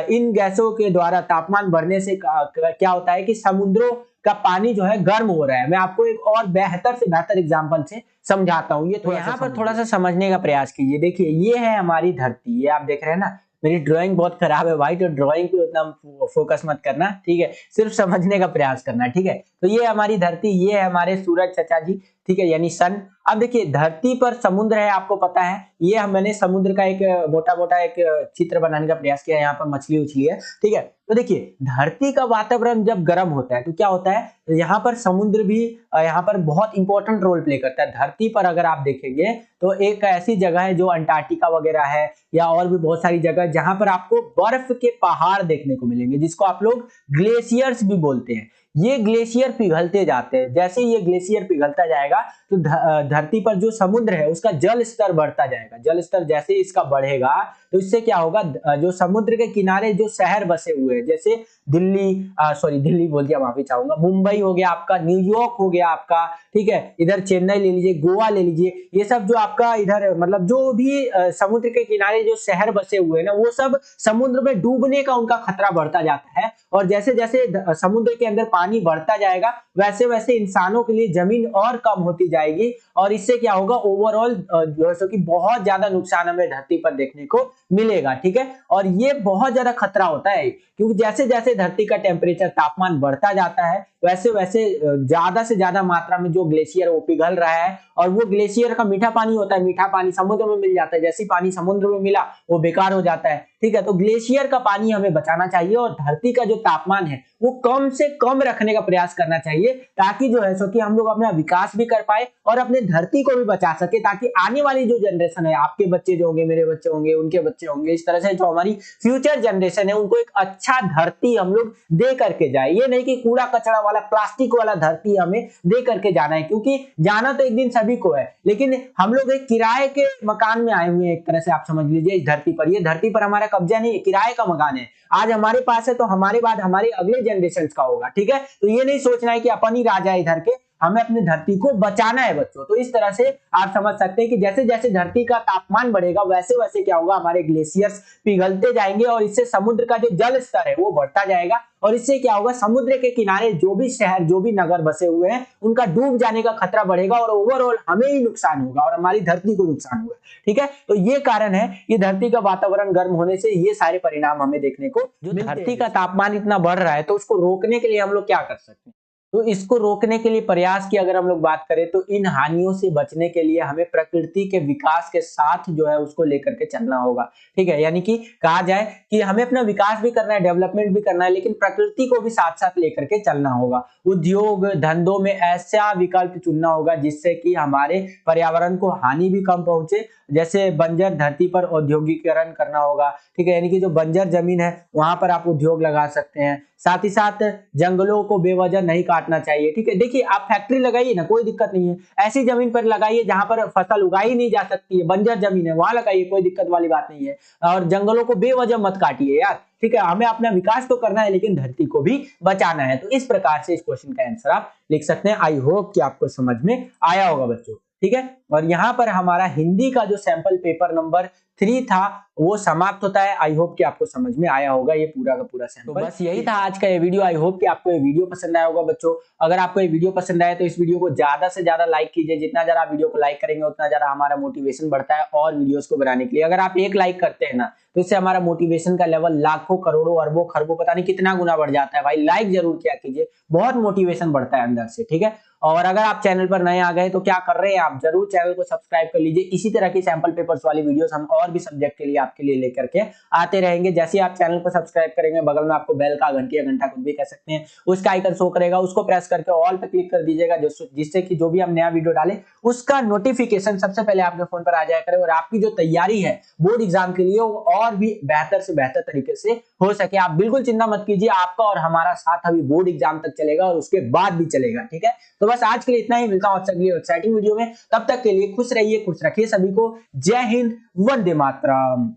Speaker 1: इन गैसों के द्वारा तापमान बढ़ने से क्या होता है कि समुद्रों का पानी जो है गर्म हो रहा है। मैं आपको एक और बेहतर से बेहतर एग्जांपल से समझाता हूँ। ये तो यहाँ पर थोड़ा सा समझने का प्रयास कीजिए। देखिए ये है हमारी धरती, ये आप देख रहे हैं ना, मेरी ड्राइंग बहुत खराब है भाई, तो ड्राइंग पे उतना फोकस मत करना, ठीक है, सिर्फ समझने का प्रयास करना। ठीक है, तो ये हमारी धरती, ये है हमारे सूरज चाचा जी, ठीक है, यानी सन। अब देखिए धरती पर समुद्र है, आपको पता है, ये मैंने समुद्र का एक मोटा मोटा एक चित्र बनाने का प्रयास किया। यहाँ पर मछली उछली है, ठीक है। तो देखिए धरती का वातावरण जब गर्म होता है तो क्या होता है, यहाँ पर समुद्र भी यहाँ पर बहुत इंपॉर्टेंट रोल प्ले करता है। धरती पर अगर आप देखेंगे तो एक ऐसी जगह है जो अंटार्कटिका वगैरह है, या और भी बहुत सारी जगह जहां पर आपको बर्फ के पहाड़ देखने को मिलेंगे, जिसको आप लोग ग्लेशियर्स भी बोलते हैं। ये ग्लेशियर पिघलते जाते हैं, जैसे ये ग्लेशियर पिघलता जाएगा तो धरती पर जो समुद्र है उसका जल स्तर बढ़ता जाएगा। जल स्तर जैसे इसका बढ़ेगा तो इससे क्या होगा, जो समुद्र के किनारे जो शहर बसे हुए हैं, जैसे दिल्ली बोल दिया, माफी चाहूंगा, मुंबई हो गया आपका, न्यूयॉर्क हो गया आपका, ठीक है, इधर चेन्नई ले लीजिए, गोवा ले लीजिए, ये सब जो आपका इधर मतलब जो भी समुद्र के किनारे जो शहर बसे हुए हैं ना, वो सब समुद्र में डूबने का उनका खतरा बढ़ता जाता है। और जैसे जैसे समुद्र के अंदर पानी बढ़ता जाएगा वैसे वैसे इंसानों के लिए जमीन और कम होती जाएगी, और इससे क्या होगा, ओवरऑल जो कि बहुत ज्यादा नुकसान हमें धरती पर देखने को मिलेगा, ठीक है। और ये बहुत ज्यादा खतरा होता है, क्योंकि जैसे जैसे धरती का टेम्परेचर तापमान बढ़ता जाता है वैसे वैसे ज्यादा से ज्यादा मात्रा में जो ग्लेशियर वो पिघल रहा है, और वो ग्लेशियर का मीठा पानी होता है, मीठा पानी समुद्र में मिल जाता है, जैसे पानी समुद्र में मिला वो बेकार हो जाता है, ठीक है। तो ग्लेशियर का पानी हमें बचाना चाहिए, और धरती का जो तापमान है वो कम से कम रखने का प्रयास करना चाहिए, ताकि जो है सो कि हम लोग अपना विकास भी कर पाए और अपने धरती को भी बचा सके, ताकि आने वाली जो जनरेशन है, आपके बच्चे जो होंगे, मेरे बच्चे होंगे, उनके बच्चे होंगे, इस तरह से जो हमारी फ्यूचर जनरेशन है उनको एक अच्छा धरती हम लोग दे करके जाए। ये नहीं कि कूड़ा कचरा वाला प्लास्टिक वाला धरती हमें दे करके जाना है, क्योंकि जाना तो एक दिन सभी को है, लेकिन हम लोग एक किराए के मकान में आए हुए हैं, एक तरह से आप समझ लीजिए इस धरती पर। ये धरती पर हमारा कब्जा नहीं है, किराए का मकान है। आज हमारे पास है तो हमारे बाद हमारे अगले जनरेशन का होगा, ठीक है। तो ये नहीं सोचना है कि अपन ही राजा है इधर के, हमें अपनी धरती को बचाना है बच्चों। तो इस तरह से आप समझ सकते हैं कि जैसे जैसे धरती का तापमान बढ़ेगा वैसे वैसे क्या होगा, हमारे ग्लेशियर्स पिघलते जाएंगे, और इससे समुद्र का जो जल स्तर है वो बढ़ता जाएगा, और इससे क्या होगा, समुद्र के किनारे जो भी शहर, जो भी नगर बसे हुए हैं उनका डूब जाने का खतरा बढ़ेगा, और ओवरऑल हमें ही नुकसान होगा और हमारी धरती को नुकसान होगा, ठीक है। तो ये कारण है कि धरती का वातावरण गर्म होने से ये सारे परिणाम हमें देखने को, जो धरती का तापमान इतना बढ़ रहा है तो उसको रोकने के लिए हम लोग क्या कर सकते हैं। तो इसको रोकने के लिए प्रयास की अगर हम लोग बात करें तो इन हानियों से बचने के लिए हमें प्रकृति के विकास के साथ जो है उसको लेकर के चलना होगा, ठीक है। यानी कि कहा जाए कि हमें अपना विकास भी करना है, डेवलपमेंट भी करना है, लेकिन प्रकृति को भी साथ साथ लेकर के चलना होगा। उद्योग धंधों में ऐसा विकल्प चुनना होगा जिससे कि हमारे पर्यावरण को हानि भी कम पहुंचे, जैसे बंजर धरती पर औद्योगिकीकरण करना होगा, ठीक है। यानी कि जो बंजर जमीन है वहां पर आप उद्योग लगा सकते हैं। साथ ही साथ जंगलों को बेवजह नहीं काटना चाहिए, ठीक है। देखिए आप फैक्ट्री लगाइए ना, कोई दिक्कत नहीं है, ऐसी जमीन पर लगाइए जहां पर फसल उगाई नहीं जा सकती है, बंजर जमीन है वहां लगाइए, कोई दिक्कत वाली बात नहीं है। और जंगलों को बेवजह मत काटिए यार, ठीक है। हमें अपना विकास तो करना है लेकिन धरती को भी बचाना है। तो इस प्रकार से इस क्वेश्चन का आंसर आप लिख सकते हैं। आई होप कि आपको समझ में आया होगा बच्चों, ठीक है। और यहाँ पर हमारा हिंदी का जो सैंपल पेपर नंबर 3 था वो समाप्त होता है। आई होप कि आपको समझ में आया होगा ये पूरा का पूरा सैंपल। तो बस यही था आज का ये वीडियो। आई होप कि आपको ये वीडियो पसंद आया होगा बच्चों। अगर आपको ये वीडियो पसंद आया तो इस वीडियो को ज्यादा से ज्यादा लाइक कीजिए। जितना ज्यादा वीडियो को लाइक करेंगे उतना ज्यादा हमारा मोटिवेशन बढ़ता है और वीडियोस को बनाने के लिए। अगर आप एक लाइक करते हैं ना तो इससे हमारा मोटिवेशन का लेवल लाखों करोड़ों अरबों खरबों पता नहीं कितना गुना बढ़ जाता है। भाई लाइक जरूर किया कीजिए, बहुत मोटिवेशन बढ़ता है अंदर से, ठीक है। और अगर आप चैनल पर नए आ गए तो क्या कर रहे हैं, आप जरूर चैनल को सब्सक्राइब कर लीजिए। इसी तरह की सैंपल पेपर्स वाली वीडियोस हम और भी सब्जेक्ट के लिए आपके लिए लेकर के आते रहेंगे। जैसे आप चैनल को सब्सक्राइब करेंगे बगल में आपको बेल का घंटी या घंटा कुछ भी कह सकते हैं उसका आइकन शो करेगा, उसको प्रेस करके ऑल पे क्लिक कर दीजिएगा, जिससे कि जो भी हम नया वीडियो डालें उसका नोटिफिकेशन सबसे पहले आपके फोन पर आ जाया करे और आपकी जो तैयारी है बोर्ड एग्जाम के लिए वो और भी बेहतर से बेहतर तरीके से हो सके। आप बिल्कुल चिंता मत कीजिए, आपका और हमारा साथ अभी बोर्ड एग्जाम तक चलेगा और उसके बाद भी चलेगा, ठीक है। तो बस आज के लिए इतना ही, मिलता हूं आपसे अगली एक्साइटिंग वीडियो में। तब तक के लिए खुश रहिए, खुश रखिए सभी को। जय हिंद, वंदे मातरम।